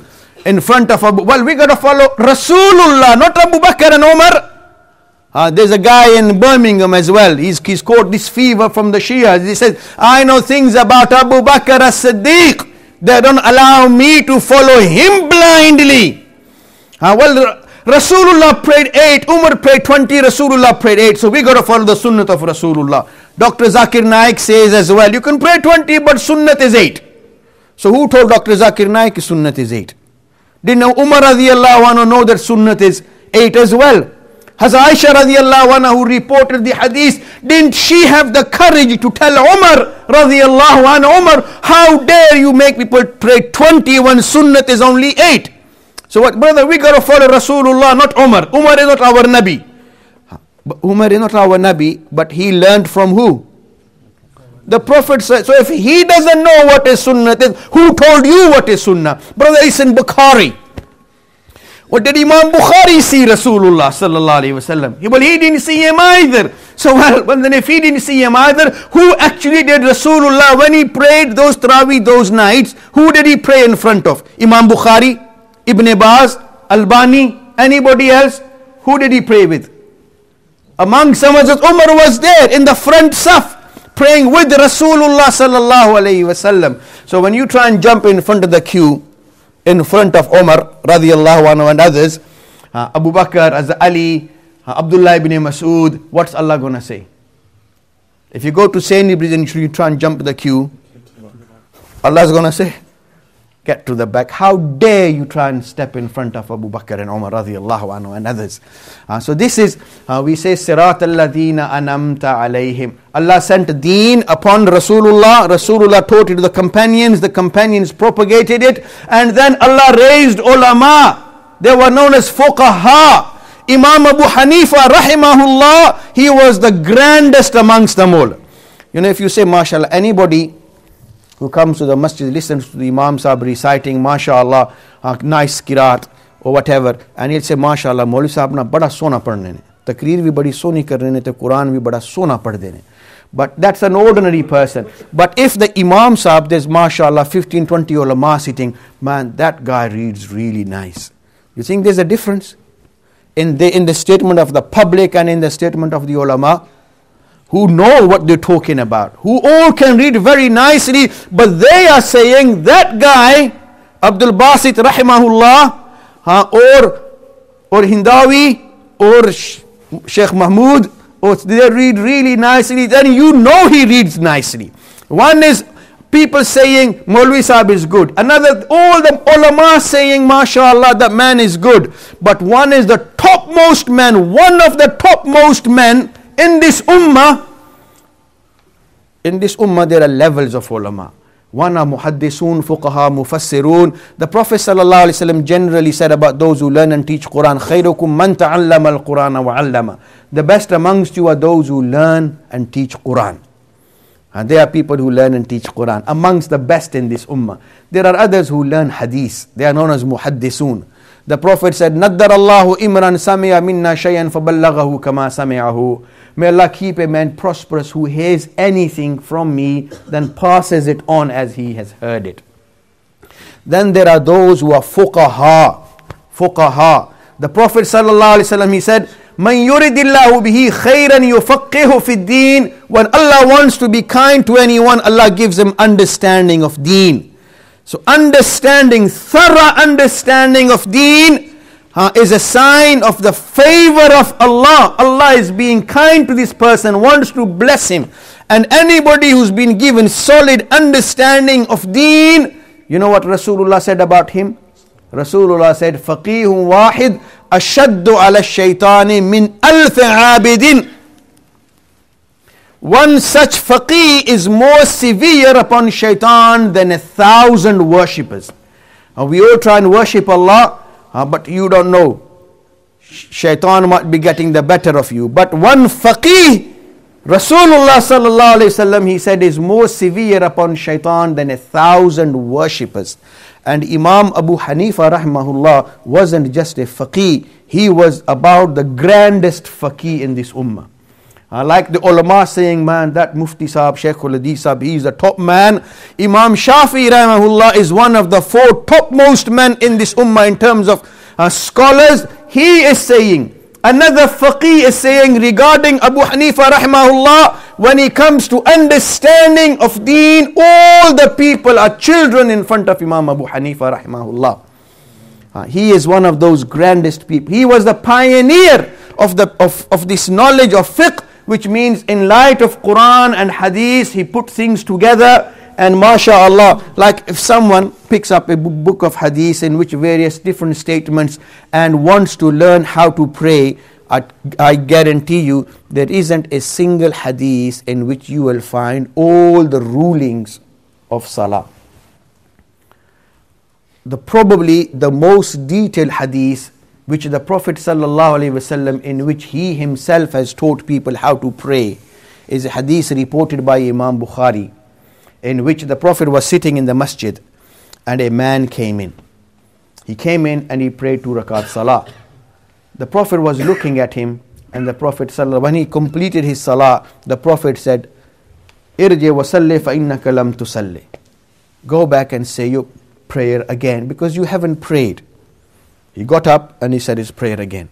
In front of we got to follow Rasulullah, not Abu Bakr and Umar. There's a guy in Birmingham as well. He's caught this fever from the Shias. He says, I know things about Abu Bakr as-Siddiq. They don't allow me to follow him blindly. Rasulullah prayed 8, Umar prayed 20, Rasulullah prayed 8. So we got to follow the sunnat of Rasulullah. Dr. Zakir Naik says as well, you can pray 20, but sunnat is 8. So who told Dr. Zakir Naik sunnat is 8? Didn't Umar radiallahu anhu know that sunnat is 8 as well? Hazrat Aisha radiallahu anha, who reported the hadith, didn't she have the courage to tell Umar radiallahu anhu, Umar, how dare you make people pray 20 when sunnat is only 8? So what, brother, we got to follow Rasulullah, not Umar. Umar is not our Nabi. Umar is not our Nabi, but he learned from who? The Prophet said. So if he doesn't know what is Sunnah, who told you what is Sunnah? Brother, it's in Bukhari. What did Imam Bukhari see Rasulullah sallallahu alaihi wasallam? Well, he didn't see him either. So well, then if he didn't see him either, who actually did Rasulullah when he prayed those Tarawih, those nights? Who did he pray in front of? Imam Bukhari, Ibn Baz, Albani, anybody else? Who did he pray with? Among some of us, Umar was there in the front saf, praying with Rasulullah sallallahu alayhi wasallam. So when you try and jump in front of the queue, in front of Umar radiallahu anhu and others, Abu Bakr, Ali, Abdullah ibn Mas'ud, what's Allah going to say? If you go to Sainsbury's and you try and jump the queue, Allah's going to say, get to the back. How dare you try and step in front of Abu Bakr and Umar radiallahu anhu and others. So this is, we say, Sirat alladhina anamta alayhim. Allah sent deen upon Rasulullah. Rasulullah taught it to the companions propagated it, and then Allah raised ulama. They were known as fuqaha. Imam Abu Hanifa rahimahullah, he was the grandest amongst them all. If you say, mashallah, anybody who comes to the masjid, listens to the Imam Sahib reciting, mashallah, nice qiraat or whatever, and he'll say, mashallah, Maulvi Sahib na bada sona padhne ne, takreer bhi badi soni kar rahe ne, to Quran bhi bada sona padh de ne. But that's an ordinary person. But if the Imam Sahib, there's mashallah 15-20 ulama sitting, man, that guy reads really nice. You think there's a difference in the statement of the public and in the statement of the ulama? Who know what they're talking about, who all can read very nicely, but they are saying that guy, Abdul Basit rahimahullah, or Hindawi, or Sheikh Mahmood, or they read really nicely, then you know he reads nicely. One is people saying Maulvi Sahib is good, another, all the ulama saying mashallah, that man is good, but one is the topmost man, one of the topmost men in this ummah. In this ummah there are levels of ulama. One are muhaddisun, fuqaha, mufassirun. The Prophet sallallahu alaihi wasallam generally said about those who learn and teach Quran, khairukum man ta'allama al-Qur'ana wa 'allama. The best amongst you are those who learn and teach Quran. And there are people who learn and teach Quran, amongst the best in this ummah. There are others who learn hadith. They are known as muhaddisun. The Prophet said, Naddarallahu imran sami'a minna shay'an faballaghahu kama sami'ahu. May Allah keep a man prosperous who hears anything from me, then passes it on as he has heard it. Then there are those who are fuqaha. Fuqaha. The Prophet sallallahu alaihi wasallam, he said, Man yuridillahu bihi khayran yufaqihu fi deen. When Allah wants to be kind to anyone, Allah gives him understanding of deen. So understanding, thorough understanding of deen, is a sign of the favor of Allah. Allah is being kind to this person, wants to bless him. And anybody who's been given solid understanding of deen, you know what Rasulullah said about him? Rasulullah said, Faqihun wahid ashaddu ala shaitani min alf abidin. One such faqih is more severe upon shaitan than 1,000 worshippers. We all try and worship Allah, but you don't know. Shaitan might be getting the better of you. But one faqih, Rasulullah sallallahu alayhi wasallam, he said, is more severe upon shaitan than 1,000 worshippers. And Imam Abu Hanifa rahimahullah wasn't just a faqih, he was about the grandest faqih in this ummah. Like the ulama saying, man, that Mufti Sahab, Shaykh ul-Hadith Sahab, he is the top man. Imam Shafi rahimahullah is one of the 4 topmost men in this ummah in terms of scholars. He is saying, another faqih is saying regarding Abu Hanifa rahimahullah, when he comes to understanding of deen, all the people are children in front of Imam Abu Hanifa rahimahullah. He is one of those grandest people. He was the pioneer of this knowledge of fiqh, which means in light of Quran and Hadith, he put things together. And mashallah, like if someone picks up a book of Hadith in which various different statements and wants to learn how to pray, I guarantee you there isn't a single Hadith in which you will find all the rulings of Salah. Probably the most detailed Hadith which the Prophet ﷺ, in which he himself has taught people how to pray, is a hadith reported by Imam Bukhari, in which the Prophet was sitting in the masjid and a man came in. He came in and he prayed 2 rakat salah. The Prophet was looking at him, and the Prophet ﷺ, when he completed his salah, the Prophet said, Irji wa salli fa innaka lam tusalli. Go back and say your prayer again, because you haven't prayed. He got up and he said his prayer again.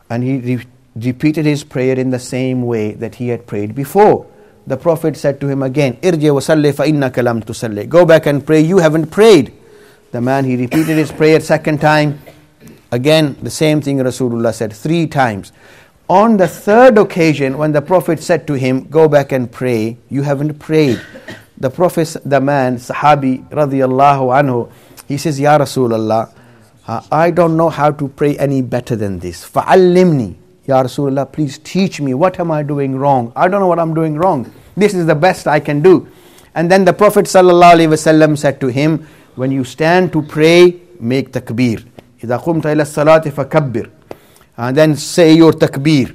And he repeated his prayer in the same way that he had prayed before. The Prophet said to him again, Irji wa salli fa innaka lam tusalli. Go back and pray, you haven't prayed. The man, he repeated his prayer second time. Again, the same thing Rasulullah said 3 times. On the 3rd occasion, when the Prophet said to him, go back and pray, you haven't prayed. The Prophet, the man, Sahabi radiyallahu anhu, he says, Ya Rasulullah, I don't know how to pray any better than this. Fa'allimni. Ya Rasulullah, please teach me. What am I doing wrong? I don't know what I'm doing wrong. This is the best I can do. And then the Prophet ﷺ said to him, when you stand to pray, make takbir. إِذَا قُمْتَ إِلَى الصَّلَاةِ فَكَبِّرْ. And then say your takbir.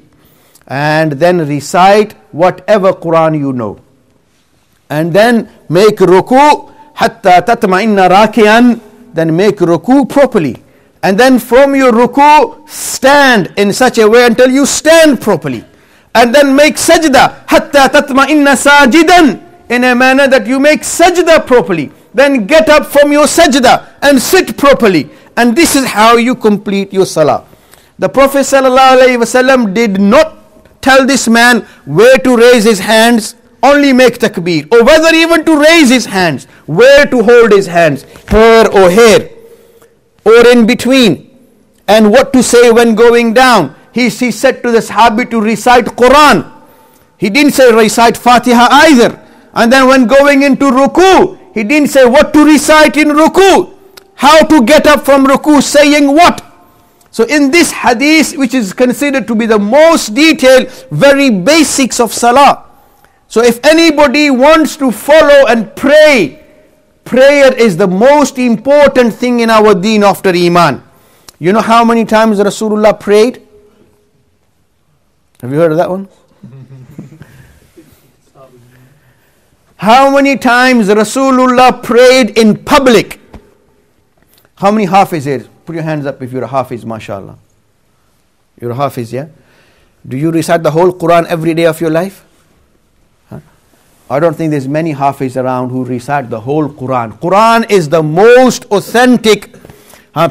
And then recite whatever Quran you know. And then make ruku' حَتَّى تَتْمَئِنَّ رَاكِعًا. Then make ruku' properly. And then from your ruku' stand in such a way until you stand properly. And then make sajda حَتَّى تَتْمَئِنَّ سَاجِدًا, in a manner that you make sajda properly. Then get up from your sajda and sit properly. And this is how you complete your salah. The Prophet ﷺ did not tell this man where to raise his hands, only make takbir, or whether even to raise his hands, where to hold his hands, here, or in between, and what to say when going down. He said to the Sahabi to recite Quran. He didn't say recite Fatiha either. And then when going into ruku, he didn't say what to recite in ruku, how to get up from ruku, saying what. So in this hadith, which is considered to be the most detailed, very basics of salah. So if anybody wants to follow and pray, prayer is the most important thing in our deen after Iman. You know how many times Rasulullah prayed? Have you heard of that one? How many times Rasulullah prayed in public? How many Hafiz here? Put your hands up if you're a Hafiz, mashallah. You're a Hafiz, yeah? Do you recite the whole Quran every day of your life? I don't think there's many Hafiz around who recite the whole Quran. Quran is the most authentic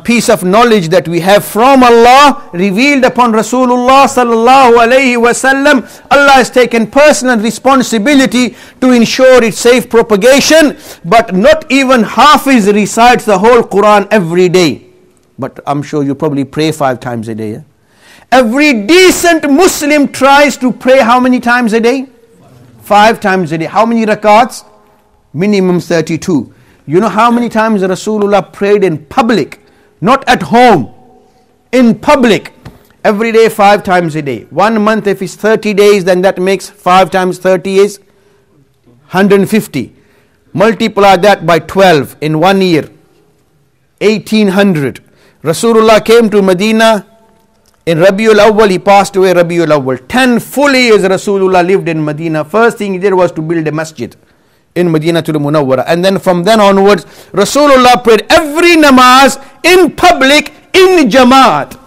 piece of knowledge that we have from Allah, revealed upon Rasulullah sallallahu alayhi wasallam. Allah has taken personal responsibility to ensure its safe propagation, but not even Hafiz recites the whole Quran every day. but I'm sure you probably pray 5 times a day. Yeah? Every decent Muslim tries to pray how many times a day? 5 times a day. How many rakats? Minimum 32. You know how many times Rasulullah prayed in public? Not at home. In public. Every day 5 times a day. 1 month, if it's 30 days, then that makes 5 times 30 is 150. Multiply that by 12 in 1 year. 1800. Rasulullah came to Medina in Rabiul Awwal. He passed away Rabiul Awwal. 10 full years Rasulullah lived in Medina. First thing he did was to build a masjid in Medina to the Munawwara. And then from then onwards, Rasulullah prayed every namaz in public, in Jamaat.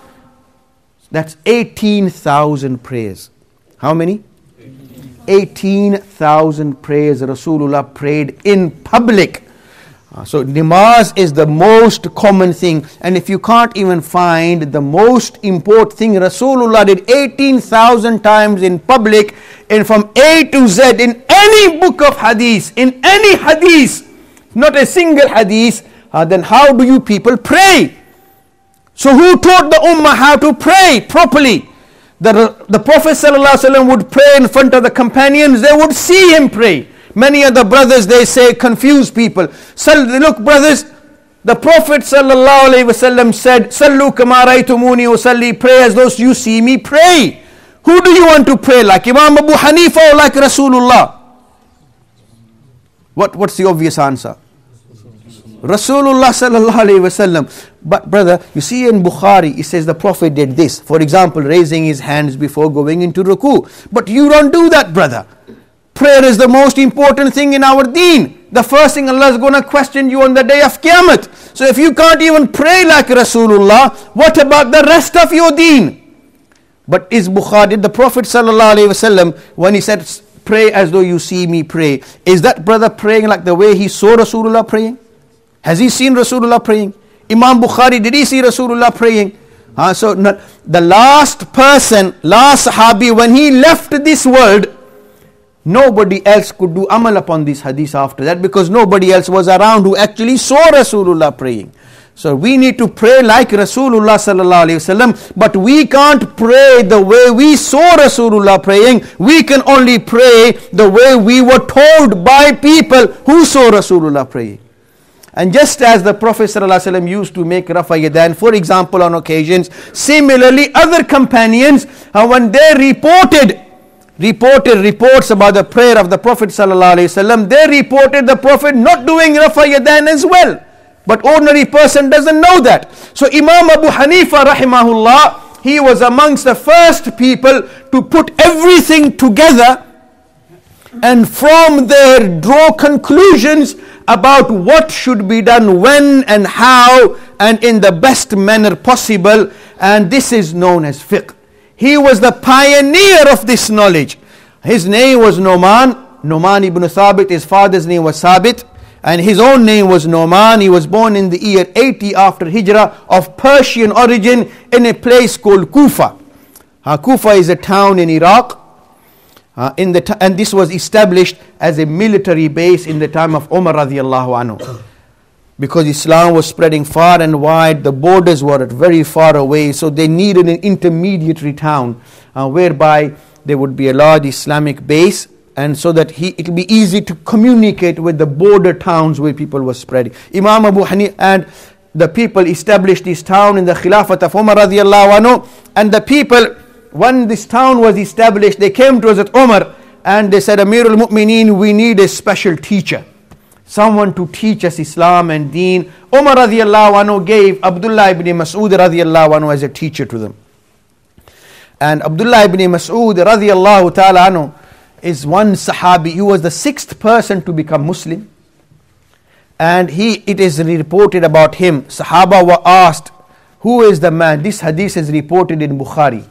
That's 18,000 prayers. How many? 18,000 prayers Rasulullah prayed in public. So namaz is the most common thing. And if you can't even find the most important thing, Rasulullah did 18,000 times in public, and from A to Z in any book of hadith, in any hadith, not a single hadith, then how do you people pray? So who taught the ummah how to pray properly? The Prophet ﷺ would pray in front of the companions. They would see him pray. Many of the brothers, they say, confuse people. So look, brothers, the Prophet ﷺ said, Sallu kama ra'aytumuni usalli, pray as those you see me pray. Who do you want to pray like? Imam Abu Hanifa or like Rasulullah? What's the obvious answer? Rasulullah sallallahu alayhi wasallam. But brother, you see in Bukhari, it says the Prophet did this. For example, raising his hands before going into ruku. But you don't do that, brother. Prayer is the most important thing in our deen. The first thing Allah is going to question you on the day of Qiyamah. So if you can't even pray like Rasulullah, what about the rest of your deen? But is Bukhari, the Prophet sallallahu alayhi wasallam, when he said, pray as though you see me pray, is that brother praying like the way he saw Rasulullah praying? Has he seen Rasulullah praying? Imam Bukhari, did he see Rasulullah praying? So the last person, last Sahabi, when he left this world, nobody else could do amal upon this hadith after that, because nobody else was around who actually saw Rasulullah praying. So we need to pray like Rasulullah sallallahu alaihi wasallam, but we can't pray the way we saw Rasulullah praying. We can only pray the way we were told by people who saw Rasulullah praying. And just as the Prophet ﷺ used to make Rafa Yadan, for example, on occasions, similarly other companions, when they reported reports about the prayer of the Prophet ﷺ, they reported the Prophet not doing Rafa Yadan as well. But ordinary person doesn't know that. So Imam Abu Hanifa rahimahullah, he was amongst the first people to put everything together and from there draw conclusions about what should be done, when and how, and in the best manner possible. And this is known as fiqh. He was the pioneer of this knowledge. His name was Nu'man ibn Thabit. His father's name was Thabit, and his own name was Nu'man. He was born in the year 80 after Hijrah, of Persian origin, in a place called Kufa. Kufa is a town in Iraq. And this was established as a military base in the time of Umar radiallahu anhu. Because Islam was spreading far and wide, the borders were very far away, so they needed an intermediary town whereby there would be a large Islamic base, and so that it will be easy to communicate with the border towns where people were spreading. Imam Abu Hanifa and the people established this town in the Khilafat of Umar radiallahu anhu, and the people, when this town was established, they came to Hazrat Umar and they said, Amirul Mu'mineen, we need a special teacher, someone to teach us Islam and Deen. Umar radiallahu anhu gave Abdullah ibn Mas'ud radiallahu anhu as a teacher to them. And Abdullah ibn Mas'ud radiallahu ta'ala anhu is one Sahabi. He was the 6th person to become Muslim. And it is reported about him, Sahaba were asked, who is the man? This hadith is reported in Bukhari.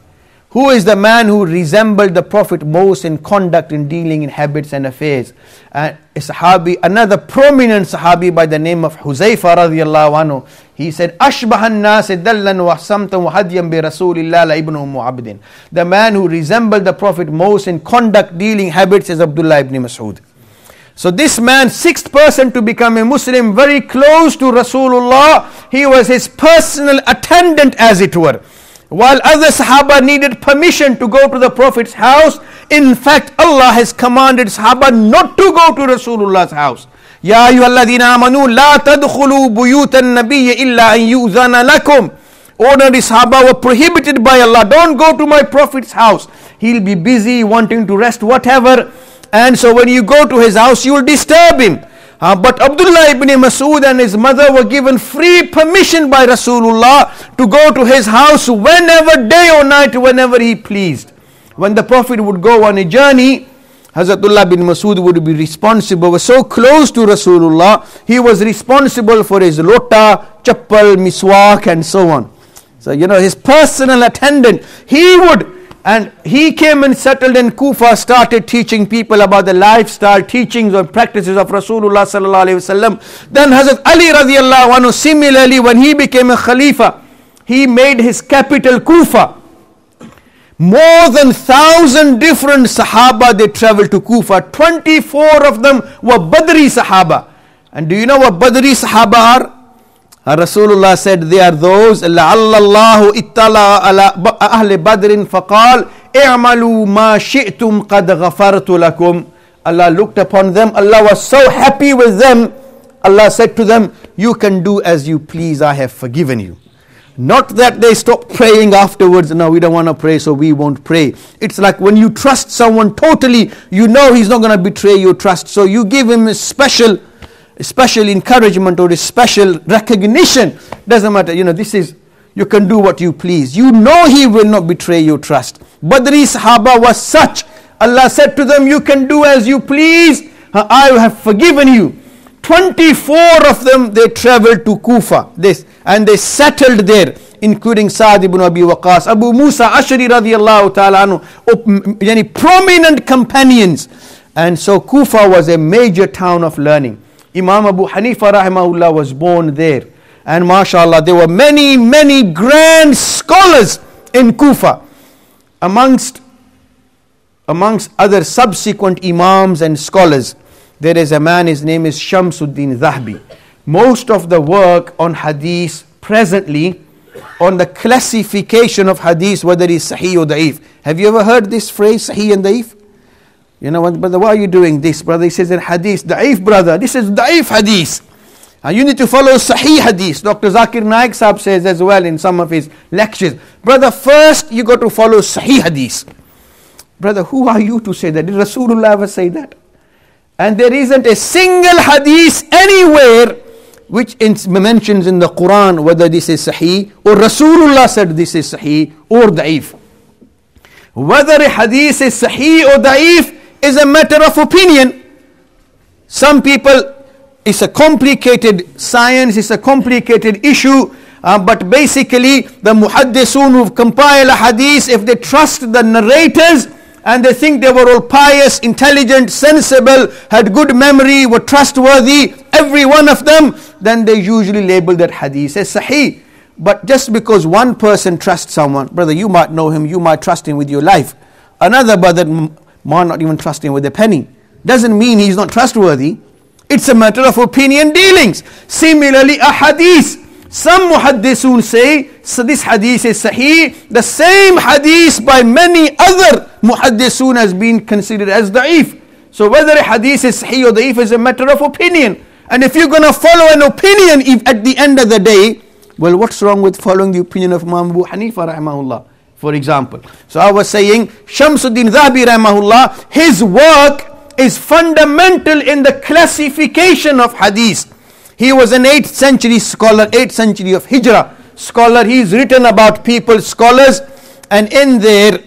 Who is the man who resembled the Prophet most in conduct, in dealing, in habits and affairs? And a Sahabi, another prominent Sahabi by the name of Huzaifa radiallahu anhu, he said, Ashbahan nas dallan wa samtan wa hadyan bi Rasulillah la ibn Abdin. The man who resembled the Prophet most in conduct, dealing, habits is Abdullah ibn Mas'ud. So this man, sixth person to become a Muslim, very close to Rasulullah. He was his personal attendant, as it were. While other Sahaba needed permission to go to the Prophet's house, in fact, Allah has commanded Sahaba not to go to Rasulullah's house. Ya ayyuhalladhina amanu la tadkhulu buyutan nabiyyi illa an yu'zana lakum. Ordinary Sahaba were prohibited by Allah. Don't go to my Prophet's house. He'll be busy, wanting to rest, whatever. And so when you go to his house, you will disturb him. But Abdullah ibn Mas'ud and his mother were given free permission by Rasulullah to go to his house whenever, day or night, whenever he pleased. When the Prophet would go on a journey, Hazratullah bin Mas'ud would be responsible, was so close to Rasulullah, he was responsible for his lota, chappal, miswak and so on. So his personal attendant, and he came and settled in Kufa, started teaching people about the lifestyle, teachings and practices of Rasulullah sallallahu alaihi wasallam. Then Hazrat Ali radiallahu anhu, similarly, when he became a Khalifa, he made his capital Kufa. More than 1,000 different Sahaba, they traveled to Kufa. 24 of them were Badri Sahaba. And do you know what Badri Sahaba are? Rasulullah said they are those لَعَلَّ اللَّهُ إِطَّلَعَ عَلَى أَهْلِ بَدْرٍ فَقَالْ اِعْمَلُوا مَا شِئْتُمْ قَدْ غَفَرْتُ لَكُمْ. Allah looked upon them. Allah was so happy with them. Allah said to them, you can do as you please. I have forgiven you. Not that they stopped praying afterwards. No, we don't want to pray, so we won't pray. It's like when you trust someone totally, you know he's not going to betray your trust. So you give him a special encouragement or a special recognition. Doesn't matter, this is, you can do what you please. You know he will not betray your trust. Badri Sahaba was such. Allah said to them, you can do as you please. I have forgiven you. 24 of them, they traveled to Kufa. And they settled there, including Sa'd ibn Abi Waqqas, Abu Musa Ashari radiallahu ta'ala anhu, prominent companions. And so Kufa was a major town of learning. Imam Abu Hanifa rahimahullah was born there. And mashallah, there were many, many grand scholars in Kufa. Amongst other subsequent imams and scholars, there is a man, his name is Shamsuddin Zahabi. Most of the work on hadith presently, on the classification of hadith, whether it is sahih or da'if. Have you ever heard this phrase, sahih and da'if? Brother, why are you doing this, brother? He says in hadith, da'if, brother, this is da'if hadith. You need to follow sahih hadith. Dr. Zakir Naik Sahab says as well in some of his lectures, brother, first you got to follow sahih hadith. Brother, who are you to say that? Did Rasulullah ever say that? And there isn't a single hadith anywhere which mentions in the Quran whether this is sahih or Rasulullah said this is sahih or da'if. Whether a hadith is sahih or da'if is a matter of opinion. Some people, it's a complicated science, it's a complicated issue, but basically the muhaddisun who compile a hadith, if they trust the narrators and they think they were all pious, intelligent, sensible, had good memory, were trustworthy, every one of them, then they usually label that hadith as sahih. But just because one person trusts someone, brother, you might know him, you might trust him with your life. Another brother might not even trust him with a penny. Doesn't mean he's not trustworthy. It's a matter of opinion dealings. Similarly, a hadith. Some muhaddisun say, so this hadith is sahih. The same hadith by many other muhaddisun has been considered as da'if. So whether a hadith is sahih or da'if is a matter of opinion. And if you're going to follow an opinion, if at the end of the day, well, what's wrong with following the opinion of Imam Abu Hanifa rahimahullah, for example? So I was saying, Shamsuddin Zahabi rahimahullah, his work is fundamental in the classification of hadith. He was an 8th century scholar, 8th century of Hijrah scholar. He's written about people, scholars, and in there,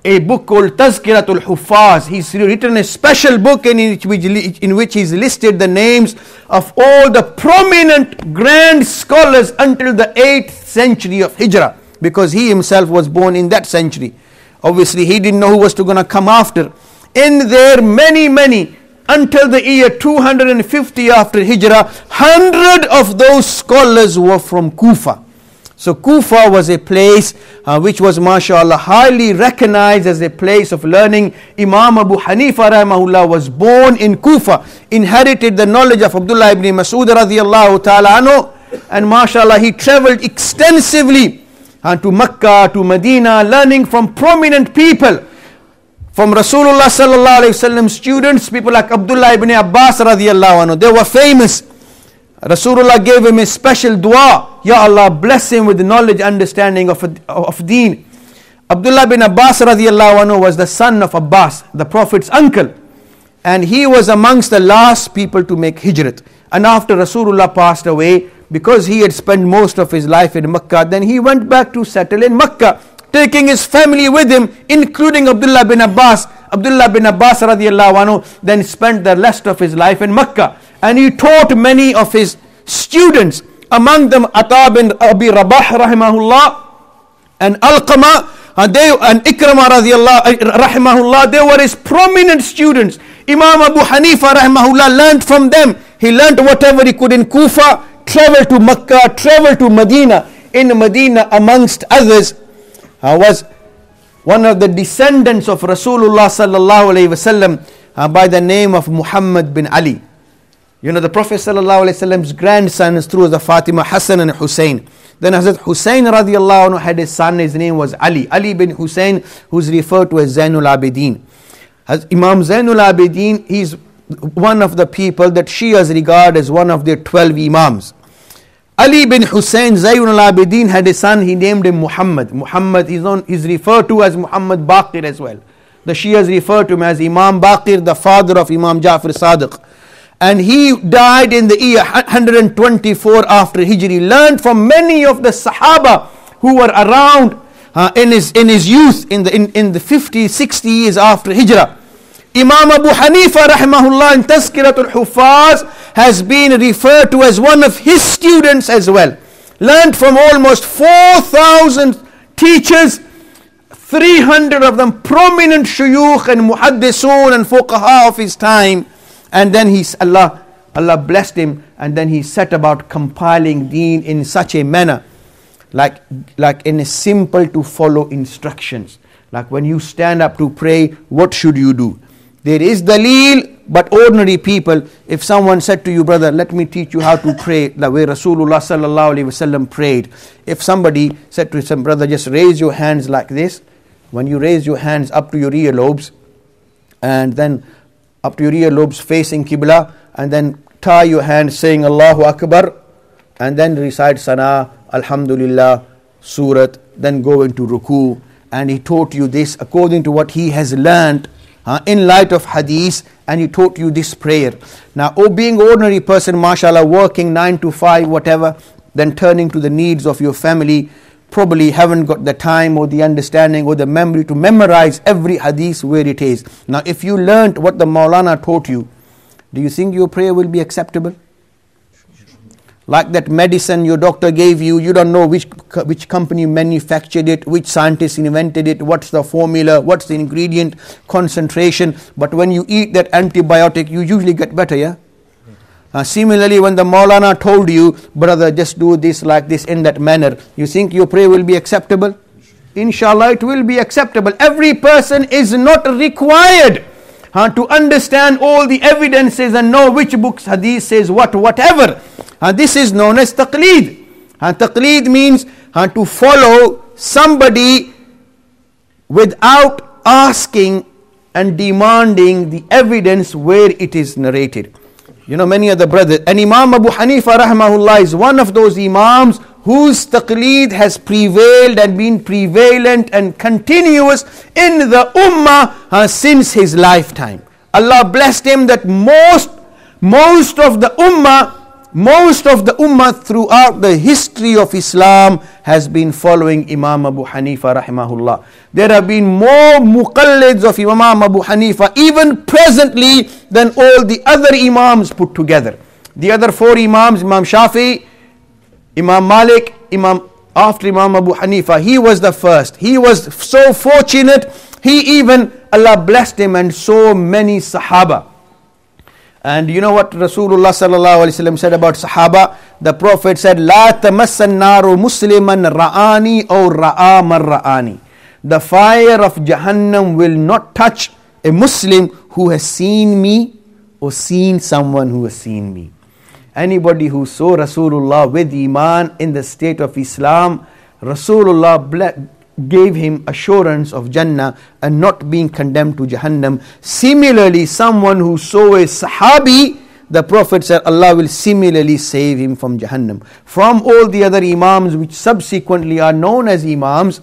a book called Tazkiratul Huffaz. He's written a special book in which he's listed the names of all the prominent grand scholars until the 8th century of Hijrah, because he himself was born in that century. Obviously, he didn't know who was going to come after. In there, many, until the year 250 after Hijrah, 100 of those scholars were from Kufa. So Kufa was a place which was, mashallah, highly recognized as a place of learning. Imam Abu Hanifa rahimahullah was born in Kufa, inherited the knowledge of Abdullah ibn Mas'ud radiyallahu ta'ala anhu, and mashallah he traveled extensively to Makkah, to Medina, learning from prominent people. From Rasulullah sallallahu alayhi wasallam students, people like Abdullah ibn Abbas radiyallahu anhu, they were famous. Rasulullah gave him a special dua, Ya Allah, bless him with knowledge, understanding of deen. Abdullah bin Abbas radiyallahu anhu was the son of Abbas, the Prophet's uncle, and he was amongst the last people to make hijrat. And after Rasulullah passed away, because he had spent most of his life in Makkah, then he went back to settle in Makkah, taking his family with him, including Abdullah bin Abbas. Abdullah bin Abbas radiyallahu anhu then spent the rest of his life in Makkah, and he taught many of his students, among them Ata bin Abi Rabah rahimahullah, and Alqama, and Ikrama rahimahullah. They were his prominent students. Imam Abu Hanifa rahimahullah learned from them. He learned whatever he could in Kufa, traveled to Makkah, traveled to Medina. In Medina, amongst others, was one of the descendants of Rasulullah sallallahu alayhi wasallam by the name of Muhammad bin Ali. You know, the Prophet sallallahu alayhi wasallam's grandsons through the Fatima, Hassan and Hussein. Then Hazrat Hussein radiyallahu anhu had a son, his name was Ali. Ali bin Hussein, who's referred to as Zainul Abidin. Imam Zainul Abidin, he's one of the people that Shias regard as one of their 12 Imams. Ali bin Hussein Zainul Abidin had a son, he named him Muhammad. Muhammad is referred to as Muhammad Baqir as well. The Shias refer to him as Imam Baqir, the father of Imam Ja'far Sadiq. And he died in the year 124 after Hijri. Learned from many of the Sahaba who were around in his youth, in the 50, 60 years after Hijrah. Imam Abu Hanifa rahimahullah in Tazkiratul Huffaz has been referred to as one of his students as well. Learned from almost 4,000 teachers, 300 of them prominent shuyukh and muhaddisun and fuqaha of his time. And then Allah blessed him, and then he set about compiling deen in such a manner, like in a simple to follow instructions. Like when you stand up to pray, what should you do? There is daleel, but ordinary people, if someone said to you, brother, let me teach you how to pray the way Rasulullah sallallahu alaihi wasallam prayed. If somebody said to some brother, just raise your hands like this. When you raise your hands up to your earlobes, and then up to your earlobes facing Qibla, and then tie your hands saying Allahu Akbar, and then recite Sana, Alhamdulillah, Surat, then go into Ruku. And he taught you this according to what he has learned in light of hadith, and he taught you this prayer. Now, being ordinary person, mashallah, working 9 to 5, whatever, then turning to the needs of your family, probably haven't got the time or the understanding or the memory to memorize every hadith where it is. Now, if you learnt what the Maulana taught you, do you think your prayer will be acceptable? Like that medicine your doctor gave you, you don't know which company manufactured it, which scientist invented it, what's the formula, what's the ingredient, concentration. But when you eat that antibiotic, you usually get better, yeah? Similarly, when the Maulana told you, brother, just do this like this in that manner, you think your prayer will be acceptable? Inshallah, it will be acceptable. Every person is not required to understand all the evidences and know which books hadith says whatever. This is known as taqleed. Taqleed means to follow somebody without asking and demanding the evidence where it is narrated. You know, many other brothers, and Imam Abu Hanifa rahimahullah is one of those Imams whose taqleed has prevailed and been prevalent and continuous in the Ummah since his lifetime. Allah blessed him that most of the Ummah throughout the history of Islam has been following Imam Abu Hanifa rahimahullah. There have been more muqallids of Imam Abu Hanifa even presently than all the other Imams put together. The other 4 Imams, Imam Shafi, Imam Malik, after Imam Abu Hanifa, he was the first. He was so fortunate, Allah blessed him and so many Sahaba. And you know what Rasulullah sallallahu alaihi wasallam said about Sahaba? The Prophet said, "La tamassan naru musliman ra'ani or ra'a man ra'ani." The fire of Jahannam will not touch a Muslim who has seen me or seen someone who has seen me. Anybody who saw Rasulullah with Iman in the state of Islam, Rasulullah gave him assurance of Jannah and not being condemned to Jahannam. Similarly, someone who saw a Sahabi, the Prophet said Allah will similarly save him from Jahannam. From all the other Imams which subsequently are known as Imams,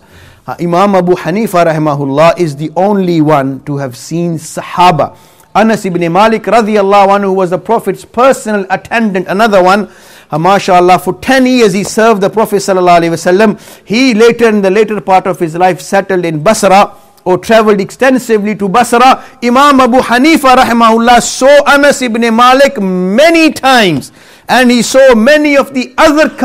Imam Abu Hanifa rahimahullah is the only one to have seen Sahaba. Anas ibn Malik radiyallahu anhu, who was the Prophet's personal attendant, another one, mashallah, for 10 years he served the Prophet sallallahu alaihi wasallam. He later, in the later part of his life, settled in Basra or travelled extensively to Basra. Imam Abu Hanifa rahimahullah saw Anas ibn Malik many times, and he saw many of the other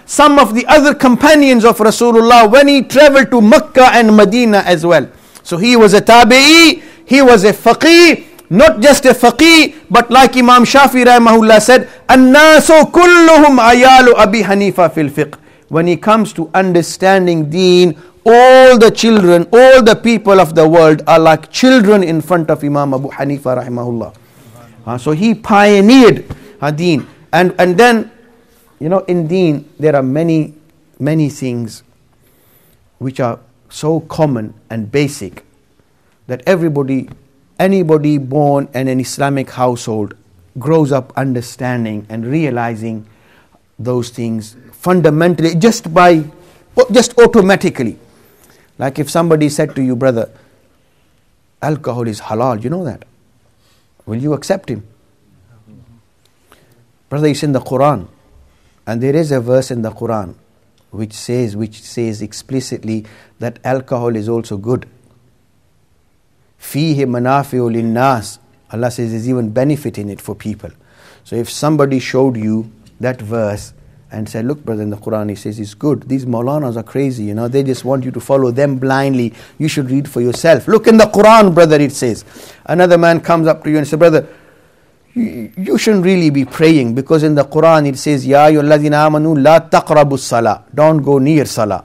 some of the other companions of Rasulullah when he travelled to Mecca and Medina as well. So he was a tabi'i, he was a faqih. Not just a faqih, but like Imam Shafi rahimahullah said, "An-nasu kulluhum ayalu Abi Hanifa fil fiqh." When it comes to understanding deen, all the children, all the people of the world are like children in front of Imam Abu Hanifa rahimahullah. So he pioneered deen. And then, you know, in deen, there are many things which are so common and basic that anybody born in an Islamic household grows up understanding and realizing those things fundamentally, just automatically. Like if somebody said to you, "Brother, alcohol is halal," you know that. Will you accept him? Brother, it's in the Quran. And there is a verse in the Quran which says explicitly that alcohol is also good. Fihi manafi'u linnas. Allah says there's even benefit in it for people. So if somebody showed you that verse and said, "Look, brother, in the Quran it says it's good. These Maulanas are crazy, you know, they just want you to follow them blindly. You should read for yourself. Look in the Quran, brother, it says." Another man comes up to you and says, "Brother, you shouldn't really be praying because in the Quran it says, Ya ayyuhalladhina amanu la taqrabu salah. Don't go near salah."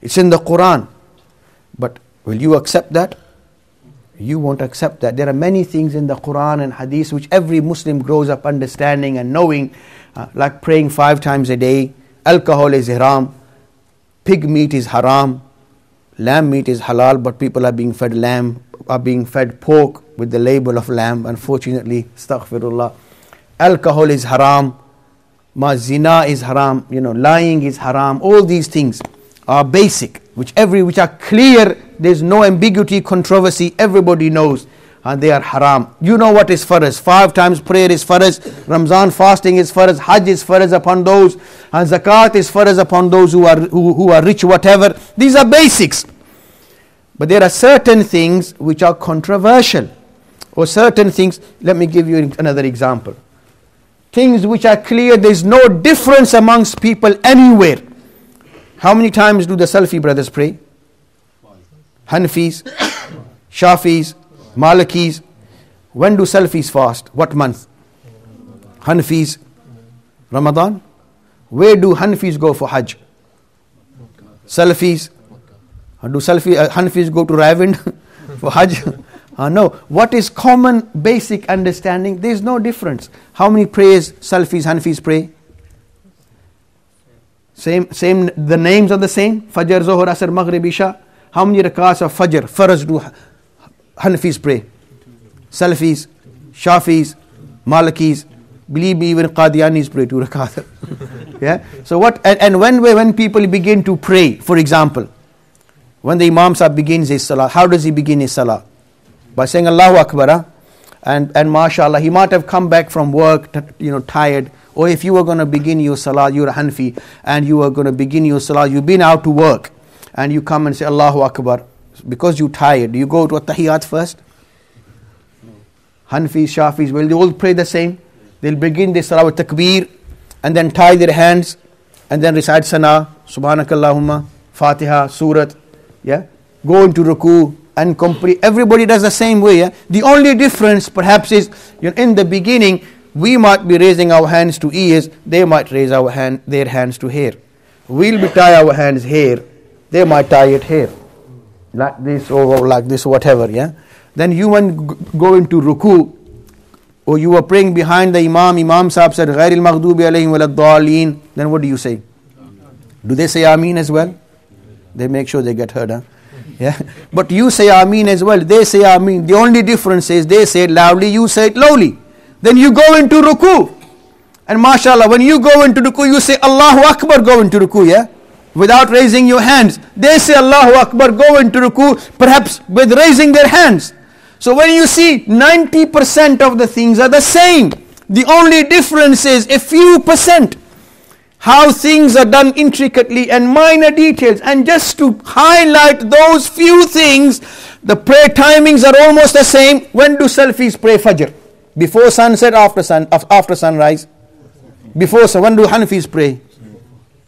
It's in the Quran. But will you accept that? You won't accept that. There are many things in the Quran and Hadith which every Muslim grows up understanding and knowing, like praying 5 times a day. Alcohol is haram. Pig meat is haram. Lamb meat is halal, but people are being fed pork with the label of lamb, unfortunately. Astaghfirullah. Alcohol is haram. Zina is haram. Lying is haram. All these things are basic, which are clear. There's no ambiguity, controversy. Everybody knows, and they are haram. You know what is farz. 5 times prayer is farz. Ramzan fasting is farz. Hajj is farz upon those, and zakat is farz upon those who are rich, whatever. These are basics. But there are certain things which are controversial, or certain things. Let me give you another example. Things which are clear. There's no difference amongst people anywhere. How many times do the Salafi brothers pray? Hanafis, Shafis, Malikis. When do Salafis fast? What month? Hanafis, Ramadan. Where do Hanafis go for Hajj? Salafis. Do Hanafis go to Ravend for Hajj? No. What is common basic understanding? There is no difference. How many prayers Salafis, Hanafis pray? Same. The names are the same. Fajr, Zohar, Asr, Maghrib, Isha. How many rakats of Fajr, Farz do Hanafis pray? Salafis, Shafis, Malikis. Believe me, even Qadianis pray 2 rakat. Yeah. So what? And when people begin to pray, for example, when the Imam Sahib begins his salah, how does he begin his salah? By saying Allahu Akbar. And mashallah, he might have come back from work, tired. Or if you were going to begin your salah, you're a Hanafi, and you are going to begin your salah, you've been out to work, and you come and say Allahu Akbar. Because you're tired, do you go to At-Tahiyyat first? Hanafis, Shafis, will they all pray the same? They'll begin their salah with takbir, and then tie their hands, and then recite Sana, Subhanakallahumma, Fatiha, Surat. Yeah? Go into ruku, and everybody does the same way. Yeah? The only difference perhaps is, in the beginning, we might be raising our hands to ears, they might raise their hands to hair. We'll tie our hands here, they might tie it here, like this or like this, whatever. Yeah. Then you go into ruku, or you are praying behind the Imam Sahib said, Ghairil Maghdubi alayhim walad dhalin. Then what do you say? Do they say Ameen as well? They make sure they get heard, huh? Yeah. But you say Ameen as well, they say Ameen. The only difference is they say it loudly, you say it lowly. Then you go into ruku. And mashallah, when you go into ruku, you say Allahu Akbar, go into ruku, yeah? Without raising your hands. They say Allahu Akbar, go into ruku, perhaps with raising their hands. So when you see 90% of the things are the same. The only difference is a few percent. How things are done intricately and minor details. And just to highlight those few things, the prayer timings are almost the same. When do Salafis pray Fajr? Before sunset, after sunrise? When do Hanafis pray?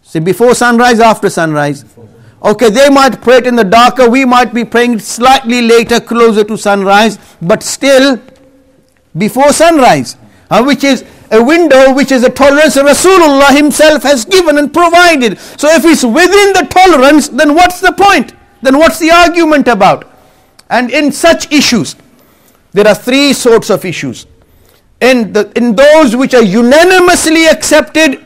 Say before sunrise, after sunrise. Okay, they might pray it in the darker, we might be praying slightly later, closer to sunrise, but still before sunrise, which is a window, which is a tolerance Rasulullah himself has given and provided. So if it's within the tolerance, then what's the point? Then what's the argument about? And in such issues, there are three sorts of issues. In those which are unanimously accepted,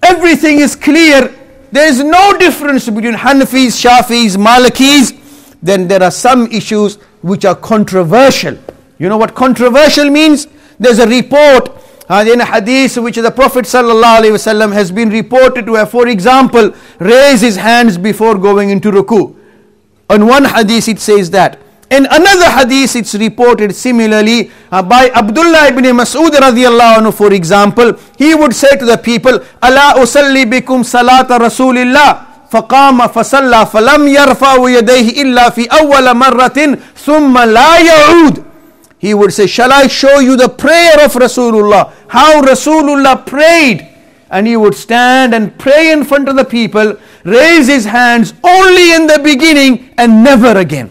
everything is clear. There is no difference between Hanafis, Shafis, Malikis. Then there are some issues which are controversial. You know what controversial means? There's a report in a hadith which the Prophet ﷺ has been reported to have, for example, raise his hands before going into ruku. On one hadith it says that. In another hadith it's reported similarly by Abdullah ibn Mas'ud radiyallahu anhu, for example. He would say to the people, Ala usalli bikum salata Rasulillah, faqama fasalla falam yarfa'u yadayhi illa fi awwala marratin thumma la ya'ud. He would say, shall I show you the prayer of Rasulullah, how Rasulullah prayed? And he would stand and pray in front of the people, raise his hands only in the beginning and never again.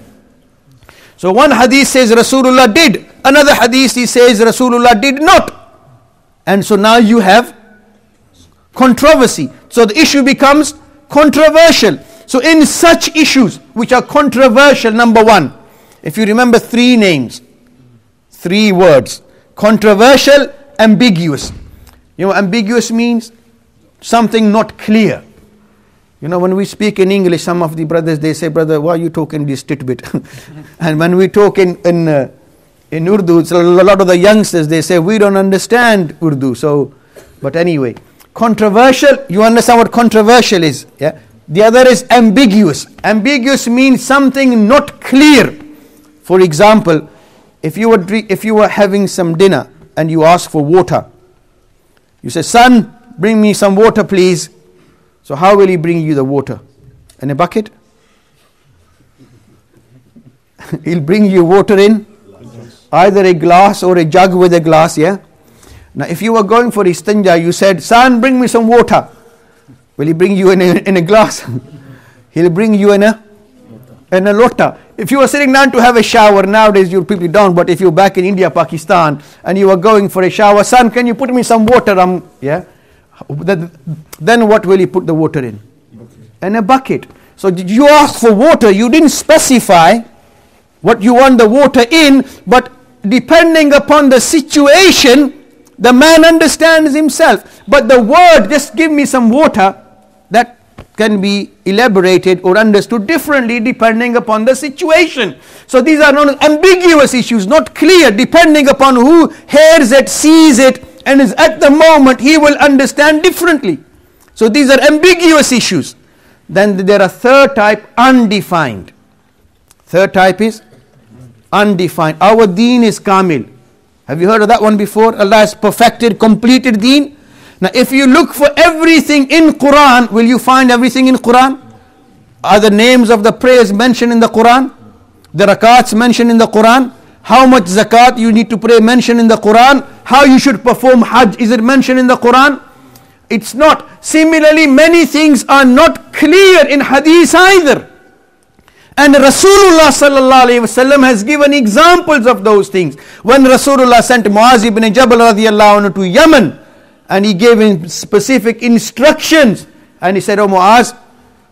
So one hadith says Rasulullah did, another hadith he says Rasulullah did not. And so now you have controversy. So the issue becomes controversial. So in such issues which are controversial, number one, if you remember three names, three words: controversial, ambiguous. You know, ambiguous means something not clear. You know, when we speak in English, some of the brothers, they say, brother, why are you talking this titbit? And when we talk in Urdu, it's a lot of the youngsters, they say, we don't understand Urdu. So, but anyway, controversial, you understand what controversial is? Yeah. The other is ambiguous. Ambiguous means something not clear. For example, if you were having some dinner and you ask for water, you say, son, bring me some water, please. So how will he bring you the water? In a bucket? He'll bring you water in either a glass or a jug with a glass, yeah? Now if you were going for istinja, you said, son, bring me some water. Will he bring you in a glass? He'll bring you in a lota. If you were sitting down to have a shower, nowadays you're people down, but if you're back in India, Pakistan, and you were going for a shower, son, can you put me some water? Yeah? Then what will you put the water in? In a bucket. So did you ask for water? You didn't specify what you want the water in, but depending upon the situation, the man understands himself. But the word, just give me some water, that can be elaborated or understood differently depending upon the situation. So these are known as ambiguous issues, not clear, depending upon who hears it, sees it, and is at the moment, he will understand differently. So these are ambiguous issues. Then there are third type, undefined. Third type is undefined. Our deen is kamil. Have you heard of that one before? Allah has perfected, completed deen. Now if you look for everything in Quran, will you find everything in Quran? Are the names of the prayers mentioned in the Quran? The rakats mentioned in the Quran? How much zakat you need to pray mentioned in the Quran? How you should perform Hajj, is it mentioned in the Quran? It's not. Similarly, many things are not clear in Hadith either. And Rasulullah sallallahu alayhi wasallam has given examples of those things. When Rasulullah sent Muaz ibn Jabal radiallahu anhu to Yemen, and he gave him specific instructions, and he said, "Oh Muaz,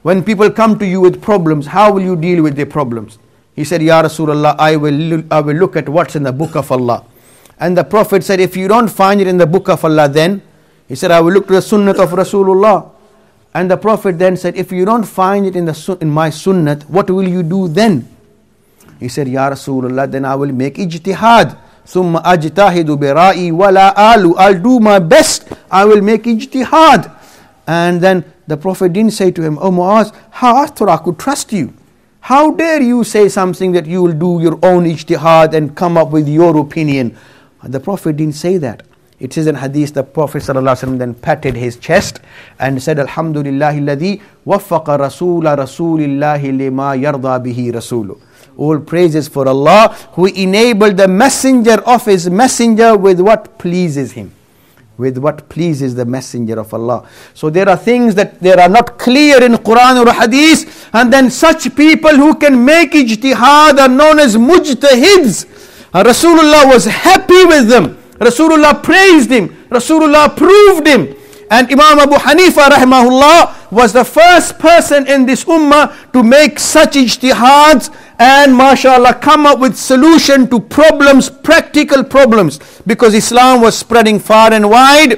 when people come to you with problems, how will you deal with their problems?" He said, "Ya Rasulullah, I will look at what's in the book of Allah." And the Prophet said, "If you don't find it in the book of Allah, then," he said, "I will look to the sunnah of Rasulullah." And the Prophet then said, "If you don't find it in my sunnah, what will you do then?" He said, "Ya Rasulullah, then I will make ijtihad. Thumma ajtahidu bira'i wala alu. I'll do my best. I will make ijtihad." And then the Prophet didn't say to him, "Oh Muaz, how I thought I could trust you. How dare you say something that you will do your own ijtihad and come up with your opinion?" The Prophet didn't say that. It says in hadith, the Prophet ﷺ then patted his chest and said, "Alhamdulillahi alladhi waffaqa rasula rasulillahi lima yarda bihi rasulu." All praises for Allah who enabled the messenger of his messenger with what pleases him. With what pleases the messenger of Allah. So there are things that they are not clear in Quran or Hadith, and then such people who can make ijtihad are known as mujtahids. Rasulullah was happy with them. Rasulullah praised him. Rasulullah approved him. And Imam Abu Hanifa rahimahullah was the first person in this ummah to make such ijtihads and mashallah come up with solution to problems, practical problems, because Islam was spreading far and wide.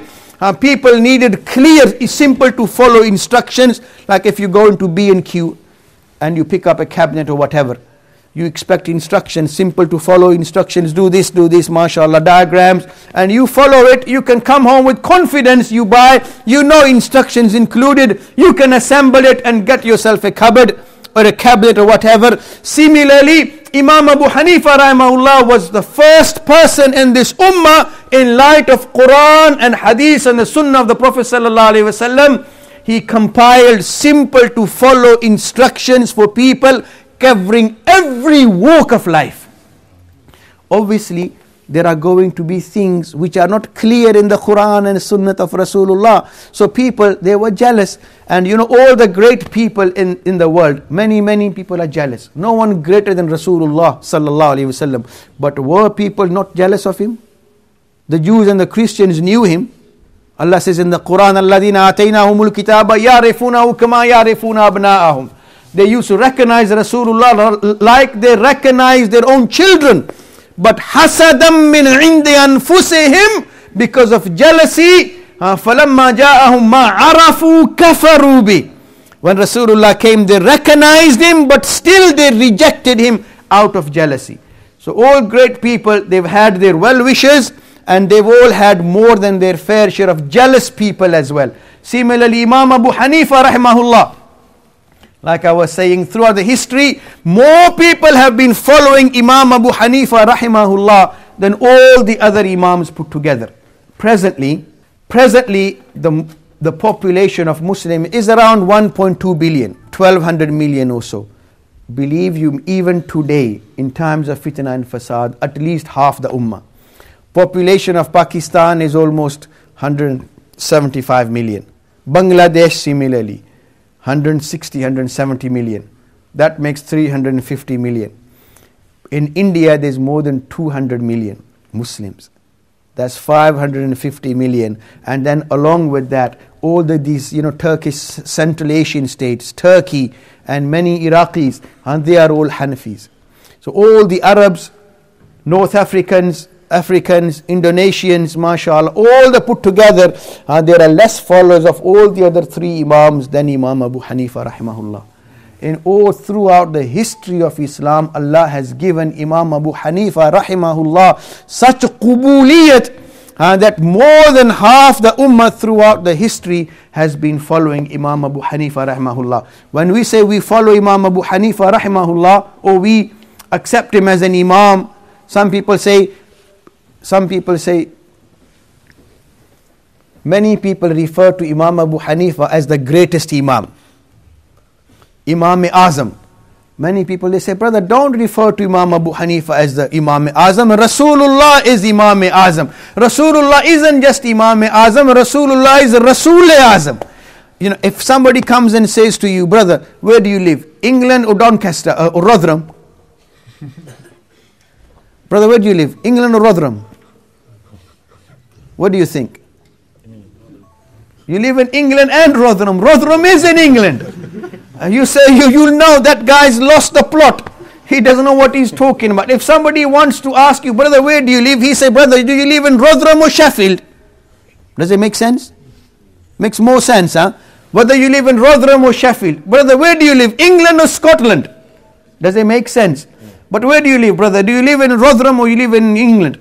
People needed clear, simple to follow instructions. Like if you go into B&Q and you pick up a cabinet or whatever, you expect instructions, simple to follow instructions, do this, mashallah, diagrams, and you follow it. You can come home with confidence. You buy, you know instructions included, you can assemble it and get yourself a cupboard or a cabinet or whatever. Similarly, Imam Abu Hanifa rahimahullah was the first person in this ummah in light of Quran and Hadith and the Sunnah of the Prophet sallallahu alaihi wasallam. He compiled simple to follow instructions for people covering every walk of life. Obviously, there are going to be things which are not clear in the Quran and Sunnah of Rasulullah. So people, they were jealous. And you know, all the great people in the world, many people are jealous. No one greater than Rasulullah sallallahu alaihi wasallam. But were people not jealous of him? The Jews and the Christians knew him. Allah says in the Quran, "Alladhina ataynahumul kitaba ya'rifunahu kama ya'rifuna abna'ahum." They used to recognize Rasulullah like they recognize their own children. But hasadam min indi anfusihim, because of jealousy, falamma ja'ahum ma arafu kafaru bi. When Rasulullah came, they recognized him, but still they rejected him out of jealousy. So all great people, they've had their well-wishers, and they've all had more than their fair share of jealous people as well. Similarly, Imam Abu Hanifa rahimahullah, like I was saying, throughout the history, more people have been following Imam Abu Hanifa rahimahullah than all the other Imams put together. Presently, the population of Muslim is around 1.2 billion, 1200 million or so. Believe you, even today, in times of fitna and fasad, at least half the ummah. Population of Pakistan is almost 175 million. Bangladesh similarly, 160, 170 million. That makes 350 million. In India, there's more than 200 million Muslims. That's 550 million. And then along with that, all these Turkish Central Asian states, Turkey and many Iraqis, and they are all Hanafis. So all the Arabs, North Africans, Indonesians, mashallah, all the put together, there are less followers of all the other three Imams than Imam Abu Hanifa rahimahullah. In all throughout the history of Islam, Allah has given Imam Abu Hanifa rahimahullah such a qubuliyat that more than half the ummah throughout the history has been following Imam Abu Hanifa rahimahullah. When we say we follow Imam Abu Hanifa rahimahullah, or we accept him as an Imam, some people say, many people refer to Imam Abu Hanifa as the greatest Imam, Imam Azam. Many people, they say, brother, don't refer to Imam Abu Hanifa as the Imam Azam. Rasulullah is Imam Azam. Rasulullah isn't just Imam Azam. Rasulullah is Rasul Azam. if somebody comes and says to you, brother, where do you live? England or Doncaster or Rotherham? Brother, where do you live? England or Rotherham? What do you think? You live in England and Rotherham. Rotherham is in England. You say, you'll know that guy's lost the plot. He doesn't know what he's talking about. If somebody wants to ask you, brother, where do you live? He say, brother, do you live in Rotherham or Sheffield? Does it make sense? Makes more sense, huh? Whether you live in Rotherham or Sheffield. Brother, where do you live? England or Scotland? Does it make sense? But where do you live, brother? Do you live in Rotherham or you live in England?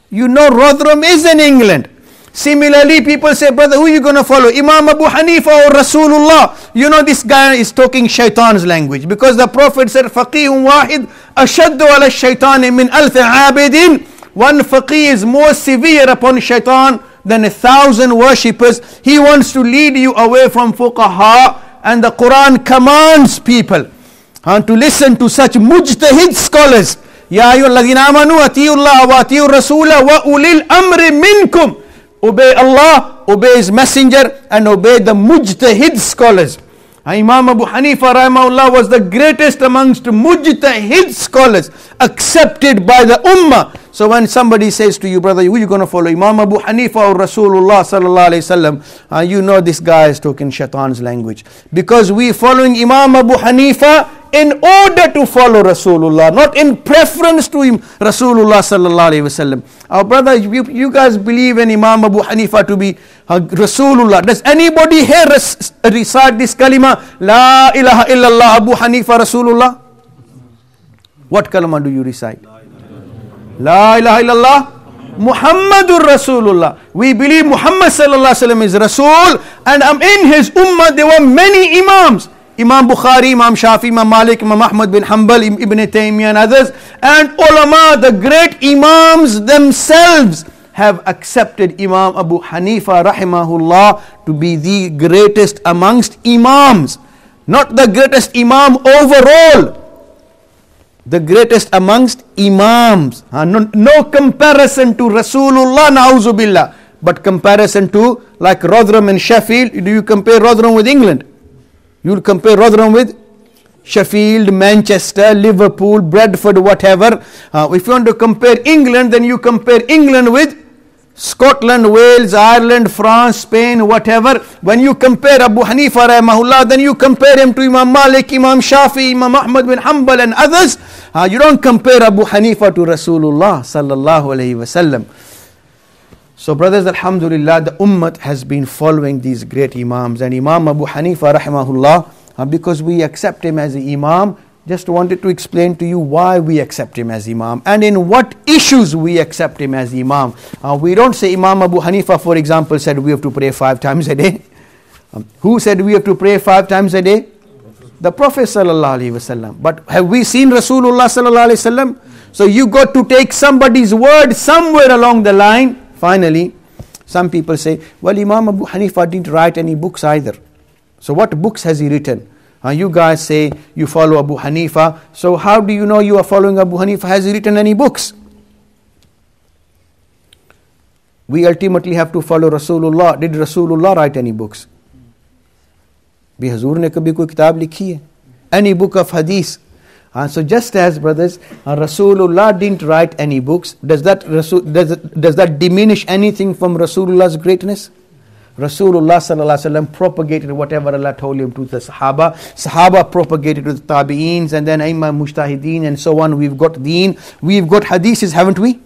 You know Rotherham is in England. Similarly, people say, brother, who are you going to follow? Imam Abu Hanifa or Rasulullah? You know this guy is talking shaitan's language. Because the Prophet said, Faqihun wahid ashaddu ala shaitani min alf abidin. One faqih is more severe upon shaitan than 1,000 worshippers. He wants to lead you away from fuqaha. And the Quran commands people to listen to such mujtahid scholars. Ya ayyuhalladhina amanu atiyu Allah wa atiyu Rasula wa ulil amri minkum. Obey Allah, obey His Messenger, and obey the mujtahid scholars. Imam Abu Hanifa rahimahullah was the greatest amongst mujtahid scholars, accepted by the ummah. So when somebody says to you, brother, who are you going to follow? Imam Abu Hanifa or Rasulullah sallallahu alayhi wasallam? You know this guy is talking shaitan's language. Because we following Imam Abu Hanifa in order to follow Rasulullah, not in preference to Rasulullah sallallahu alayhi wasallam. Our brother, you guys believe in Imam Abu Hanifa to be Rasulullah. Does anybody here recite this kalima? La ilaha illallah Abu Hanifa Rasulullah? What kalima do you recite? La ilaha illallah Muhammadur Rasulullah. We believe Muhammad sallallahu alaihi wasallam is Rasul, and in his ummah there were many Imams. Imam Bukhari, Imam Shafi, Imam Malik, Imam Ahmad bin Hanbal, Ibn Taymiyyah and others. And ulama, the great Imams themselves have accepted Imam Abu Hanifa rahimahullah to be the greatest amongst Imams. Not the greatest Imam overall. The greatest amongst Imams. No comparison to Rasulullah, na'uzubillah. But comparison to like Rotherham and Sheffield. Do you compare Rotherham with England? You will compare Rotherham with Sheffield, Manchester, Liverpool, Bradford, whatever. If you want to compare England, then you compare England with Scotland, Wales, Ireland, France, Spain, whatever. When you compare Abu Hanifa rahimahullah, then you compare him to Imam Malik, Imam Shafi, Imam Ahmad bin Hanbal and others. You don't compare Abu Hanifa to Rasulullah sallallahu alayhi wasallam. So brothers, alhamdulillah, the ummah has been following these great Imams. And Imam Abu Hanifa rahimahullah, because we accept him as an Imam, just wanted to explain to you why we accept him as Imam and in what issues we accept him as Imam. We don't say Imam Abu Hanifa, for example, said we have to pray 5 times a day. Who said we have to pray 5 times a day? The Prophet sallallahu alaihi wasallam. But have we seen Rasulullah sallallahu alaihi wasallam? So you got to take somebody's word somewhere along the line. Finally, some people say, well, Imam Abu Hanifa didn't write any books either. So what books has he written? You guys say you follow Abu Hanifa. So how do you know you are following Abu Hanifa? Has he written any books? We ultimately have to follow Rasulullah. Did Rasulullah write any books? Bhi Hazur ne kabhi koi kitab likhi hai? Any book of hadith? So just as brothers, Rasulullah didn't write any books, does that diminish anything from Rasulullah's greatness? Rasulullah sallallahu alaihi wasallam propagated whatever Allah told him to the Sahaba. Sahaba propagated to the Tabi'eens, and then Imam Mujtahideen and so on. We've got Deen, we've got Hadiths, haven't we?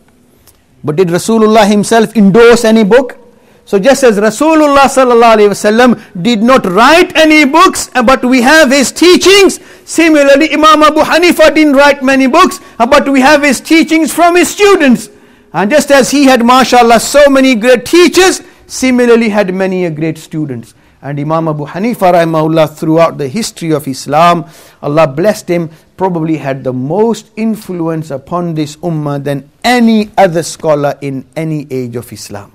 But did Rasulullah himself endorse any book? So just as Rasulullah sallallahu alaihi wasallam did not write any books, but we have his teachings. Similarly, Imam Abu Hanifa didn't write many books, but we have his teachings from his students. And just as he had, mashallah, so many great teachers, similarly had many great students. And Imam Abu Hanifa rahimahullah, throughout the history of Islam, Allah blessed him, probably had the most influence upon this ummah than any other scholar in any age of Islam.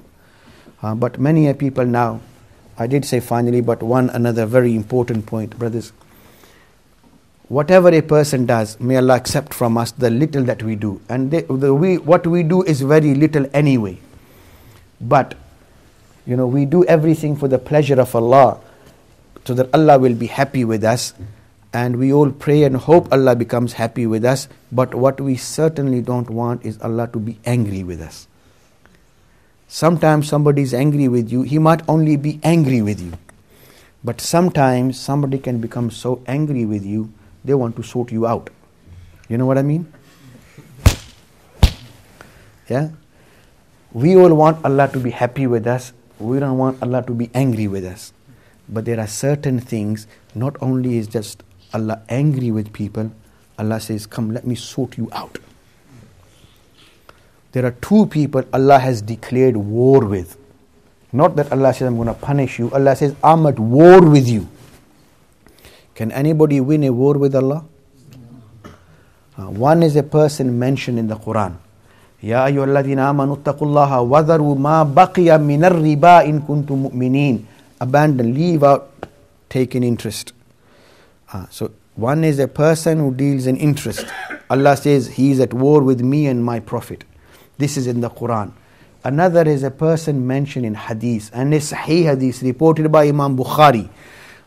But many people now, I did say finally, but another very important point, brothers. Whatever a person does, may Allah accept from us the little that we do. And what we do is very little anyway. But, we do everything for the pleasure of Allah. so that Allah will be happy with us. And we all pray and hope Allah becomes happy with us. But what we certainly don't want is Allah to be angry with us. Sometimes somebody is angry with you. He might only be angry with you. But sometimes somebody can become so angry with you, they want to sort you out. You know what I mean? Yeah? We all want Allah to be happy with us. We don't want Allah to be angry with us. But there are certain things, not only is just Allah angry with people, Allah says, come, let me sort you out. There are two people Allah has declared war with. Not that Allah says, I'm going to punish you. Allah says, I'm at war with you. Can anybody win a war with Allah? One is a person mentioned in the Quran. Ya ayyuhalladhina amanu ittaqullaha wadharu ma baqiya minar riba in kuntum mu'minin. Abandon, leave out, take an interest. So one is a person who deals in interest. Allah says he is at war with me and my Prophet. This is in the Quran. Another is a person mentioned in hadith, and a sahih hadith reported by Imam Bukhari.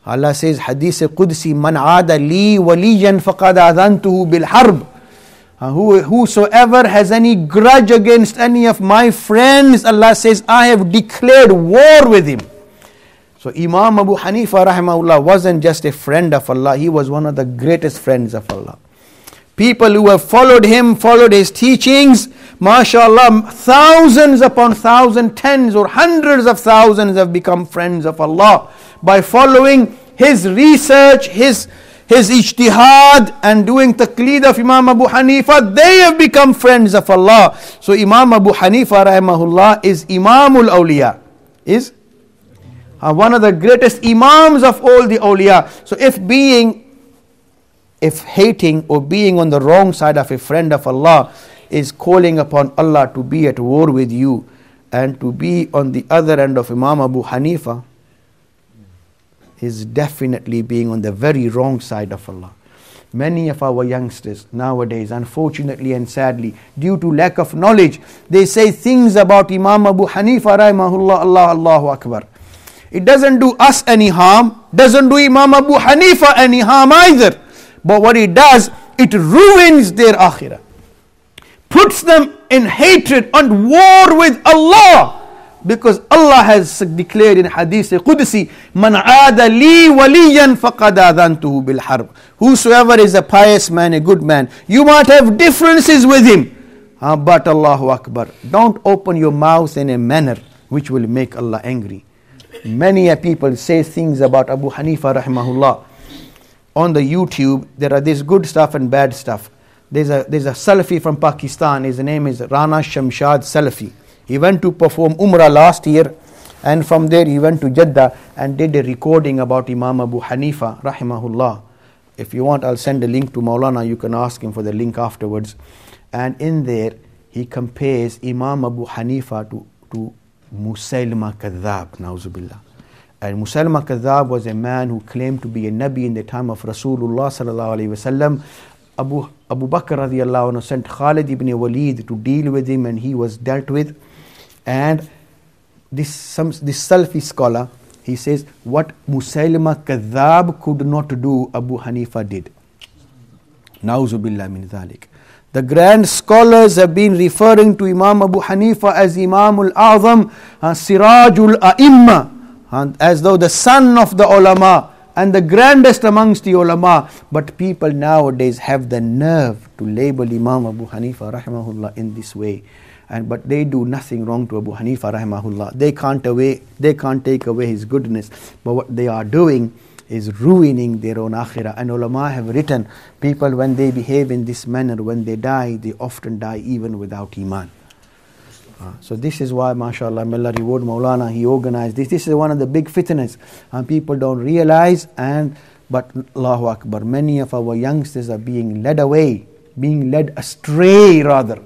Allah says, Hadith Qudsi, Man aada li waliyan faqad adhantuhu bil harb. Whosoever has any grudge against any of my friends, Allah says, I have declared war with him. So Imam Abu Hanifa rahimahullah wasn't just a friend of Allah, he was one of the greatest friends of Allah. People who have followed him, followed his teachings, mashallah, thousands upon thousands, tens or hundreds of thousands have become friends of Allah by following his research, his ijtihad and doing taqleed of Imam Abu Hanifa. They have become friends of Allah. So Imam Abu Hanifa rahimahullah is Imamul Awliya, is one of the greatest Imams of all the awliya. So if hating or being on the wrong side of a friend of Allah is calling upon Allah to be at war with you and to be on the other end of Imam Abu Hanifa, is definitely being on the very wrong side of Allah. Many of our youngsters nowadays, unfortunately and sadly, due to lack of knowledge, they say things about Imam Abu Hanifa rahimahullah, Allahu Akbar. It doesn't do us any harm, doesn't do Imam Abu Hanifa any harm either. But what it does, it ruins their akhirah. Puts them in hatred and war with Allah. Because Allah has declared in Hadith Qudsi, Man aada li waliyan faqad adhantuhu bil harb. Whosoever is a pious man, a good man, you might have differences with him. But Allahu Akbar, don't open your mouth in a manner which will make Allah angry. Many people say things about Abu Hanifa rahimahullah. On the YouTube, there are this good stuff and bad stuff. There's a Salafi from Pakistan. His name is Rana Shamshad Salafi. He went to perform Umrah last year, and from there he went to Jeddah and did a recording about Imam Abu Hanifa rahimahullah. If you want, I'll send a link to Maulana. You can ask him for the link afterwards. And in there, he compares Imam Abu Hanifa to Musaylima Kadhab, na'uzubillah. And Musaylima Kadhab was a man who claimed to be a Nabi in the time of Rasulullah sallallahu alaihi wasallam. Abu Bakr radiallahu anhu sent Khalid ibn Walid to deal with him, and he was dealt with. And this Salafi scholar, he says, what Musaylima Kadhab could not do, Abu Hanifa did. Na'uzubillah min dhalik. The grand scholars have been referring to Imam Abu Hanifa as Imamul Azam, Sirajul A'imma, as though the son of the ulama and the grandest amongst the ulama. But people nowadays have the nerve to label Imam Abu Hanifa rahimahullah in this way. But they do nothing wrong to Abu Hanifa rahimahullah. They can't take away his goodness. But what they are doing is ruining their own akhirah. And ulama have written, people when they behave in this manner, when they die, they often die even without iman. So this is why, mashallah, may Allah reward Maulana, he organized this. This is one of the big fitnas, and people don't realize. But Allahu Akbar, many of our youngsters are being led astray rather,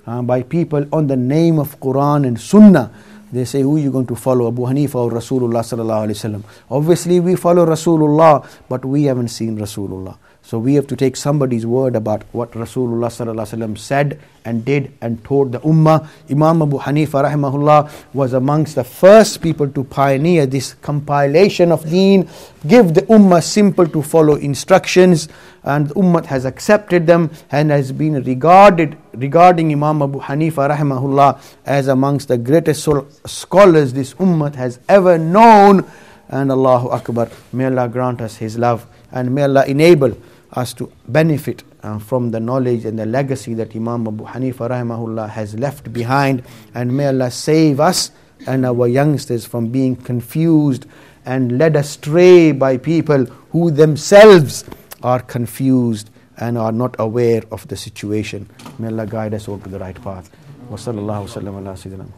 by people on the name of Quran and Sunnah. They say, who are you going to follow, Abu Hanifa or Rasulullah sallallahu alaihi wasallam? Obviously we follow Rasulullah, but we haven't seen Rasulullah. So we have to take somebody's word about what Rasulullah sallallahu alaihi wasallam said and did and taught the ummah. Imam Abu Hanifa rahimahullah was amongst the first people to pioneer this compilation of deen, give the ummah simple to follow instructions, and the ummah has accepted them and has been regarding Imam Abu Hanifa rahimahullah as amongst the greatest scholars this ummah has ever known. And Allahu Akbar, may Allah grant us His love, and may Allah enable us to benefit from the knowledge and the legacy that Imam Abu Hanifa rahimahullah has left behind, and may Allah save us and our youngsters from being confused and led astray by people who themselves are confused and are not aware of the situation. May Allah guide us all to the right path. Wa sallallahu wa sallam ala sayyidina.